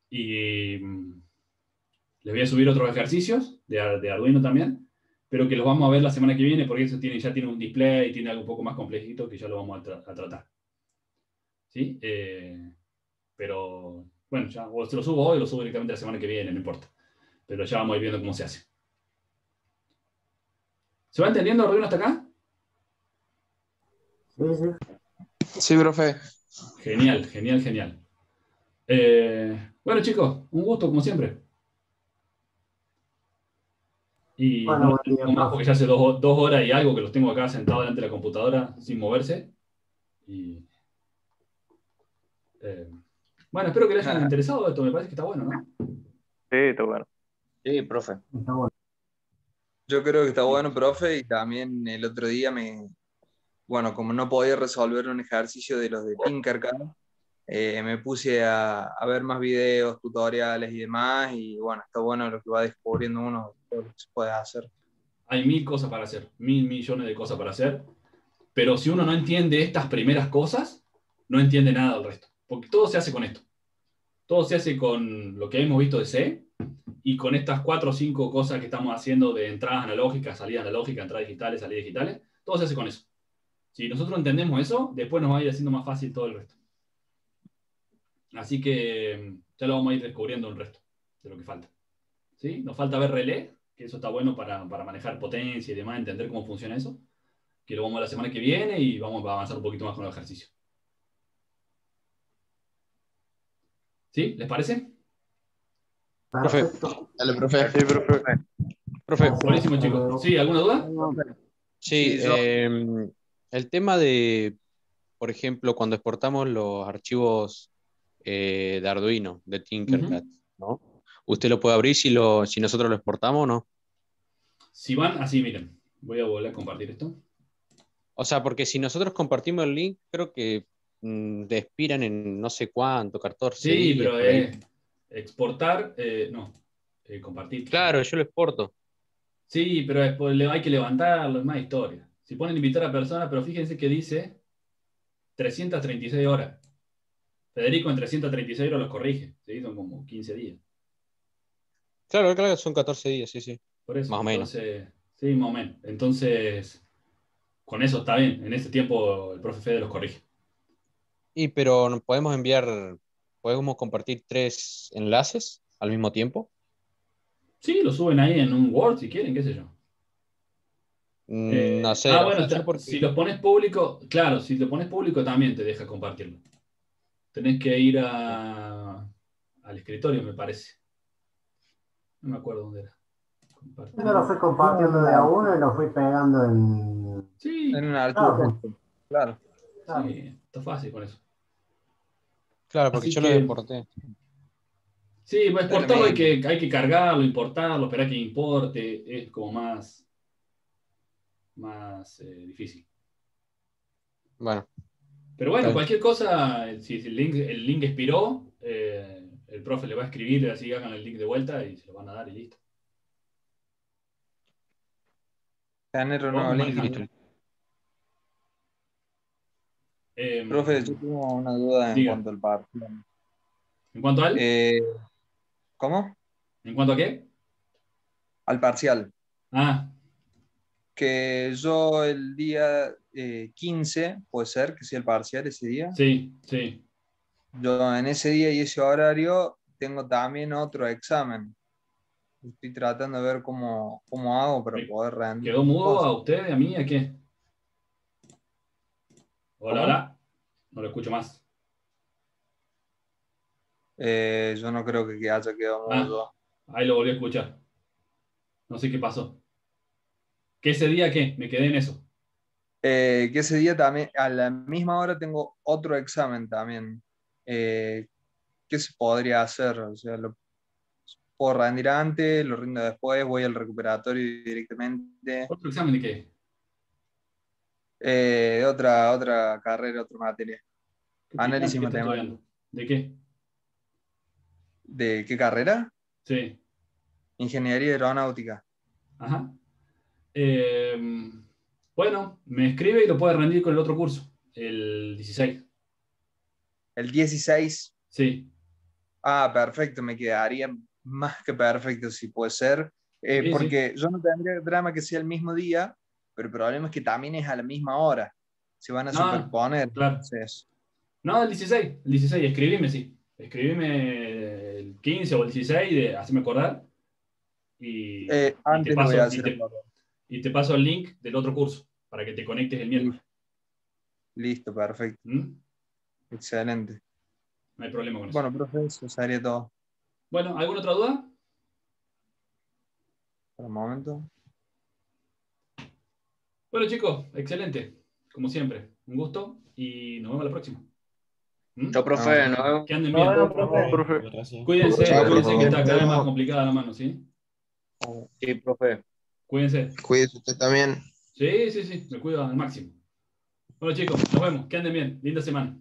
Y les voy a subir otros ejercicios de Arduino también, pero que los vamos a ver la semana que viene, porque eso ya tiene un display, tiene algo un poco más complejito que ya lo vamos a tratar. ¿Sí? Pero, bueno, ya o se lo subo hoy o lo subo directamente la semana que viene, no importa. Pero ya vamos a ir viendo cómo se hace. ¿Se va entendiendo Arduino hasta acá? Sí, sí. Sí, profe. Genial, genial, genial. Bueno, chicos, un gusto como siempre. Y Bueno, no buen día, tengo más porque ya hace 2 horas y algo que los tengo acá sentados delante de la computadora sin moverse. Y, bueno, espero que les haya interesado esto. Me parece que está bueno, ¿no? Sí, está bueno. Sí, profe. Está bueno. Yo creo que está bueno, profe, y también el otro día bueno, como no podía resolver un ejercicio de los de Tinkercad, me puse a ver más videos, tutoriales y demás, y bueno, está bueno lo que va descubriendo uno, todo lo que se puede hacer. Hay 1000 cosas para hacer, 1000 millones de cosas para hacer, pero si uno no entiende estas primeras cosas, no entiende nada del resto, porque todo se hace con esto. Todo se hace con lo que hemos visto de C y con estas 4 o 5 cosas que estamos haciendo de entradas analógicas, salidas analógicas, entradas digitales, salidas digitales, todo se hace con eso. Si nosotros entendemos eso, después nos va a ir haciendo más fácil todo el resto. Así que ya lo vamos a ir descubriendo el resto de lo que falta. ¿Sí? Nos falta ver relé, que eso está bueno para manejar potencia y demás, entender cómo funciona eso, que lo vamos a ver la semana que viene y vamos a avanzar un poquito más con el ejercicio. ¿Sí? ¿Les parece? Profe. Dale, profe. Sí, profe. Profe. Buenísimo, chicos. ¿Sí? ¿Alguna duda? Sí, el tema de, por ejemplo, cuando exportamos los archivos de Arduino, de Tinkercad, ¿no? ¿Usted lo puede abrir si nosotros lo exportamos o no? Si van así, miren, voy a volver a compartir esto. O sea, porque si nosotros compartimos el link, creo que te expiran en no sé cuánto, 14 Sí, días. pero por ahí. exportar, no, compartir. Claro, yo lo exporto. Sí, pero después hay que levantarlo, es más historia. Si ponen invitar a personas, pero fíjense que dice 336 horas. Federico en 336 horas los corrige. ¿Sí? Son como 15 días. Claro, claro, son 14 días, sí, sí. Por eso. Más o menos. Entonces, sí, más o menos. Entonces, con eso está bien. En ese tiempo el profe Fede los corrige. Pero ¿nos podemos compartir 3 enlaces al mismo tiempo? Sí, lo suben ahí en un Word si quieren, qué sé yo. No sé. Bueno, si los pones público, claro, si lo pones público también te deja compartirlo. Tenés que ir al escritorio, me parece. No me acuerdo dónde era. Yo lo fui compartiendo de a uno y lo fui pegando en... Sí. En un archivo. Claro. Sí, está fácil con eso. Claro, porque yo lo exporté. Sí, para exportarlo hay que cargarlo, importarlo, esperar que importe, es como más difícil. Bueno. Pero bueno, Está bien. cualquier cosa, si el link expiró, el profe le va a escribir, así hagan el link de vuelta y se lo van a dar y listo. Tener un nuevo Vamos link. manejando. Profe, yo tengo una duda en diga. cuanto al partido. ¿En cuanto al? ¿Cómo? ¿En cuanto a qué? Al parcial. Ah, Que yo el día 15, puede ser que sea el parcial ese día. sí, sí. Yo en ese día y ese horario tengo también otro examen. Estoy tratando de ver cómo hago para poder rendir. ¿Quedó mudo a usted, a mí, a qué? Hola, ¿Cómo? hola. No lo escucho más. Yo no creo que haya quedado mudo. Ahí lo volví a escuchar. No sé qué pasó. ¿Qué ese día qué? Me quedé en eso. Que ese día también, a la misma hora, tengo otro examen también. ¿Qué se podría hacer? O sea, lo puedo rendir antes, lo rindo después, voy al recuperatorio directamente. ¿Otro examen de qué? Otra carrera, otra materia. ¿Qué Análisis estás matemático. estudiando? ¿De qué? ¿De qué carrera? Sí. Ingeniería aeronáutica. Ajá. Bueno, me escribe y lo puede rendir con el otro curso, el 16. El 16. Sí. Ah, perfecto, me quedaría más que perfecto si puede ser. Sí, Porque yo no tendría drama que sea el mismo día, pero el problema es que también es a la misma hora. Se van a superponer. Claro. Entonces, No, el 16. El 16, escribime, sí. Escribime el 15 o el 16, haceme acordar. Y antes lo voy a hacer. Y te paso el link del otro curso para que te conectes el miércoles. Listo, perfecto. Excelente. No hay problema con eso. Bueno, profe, eso sería todo. Bueno, ¿alguna otra duda? Por el momento. Bueno, chicos, excelente. Como siempre, un gusto y nos vemos la próxima. Chao, profe. Nos vemos. Que anden bien. Cuídense, Chao, cuídense profe. que está cada vez más complicada la mano, ¿sí? Sí, profe. Cuídense. Cuídese usted también. Sí, me cuido al máximo. Bueno, chicos, nos vemos. Que anden bien. Linda semana.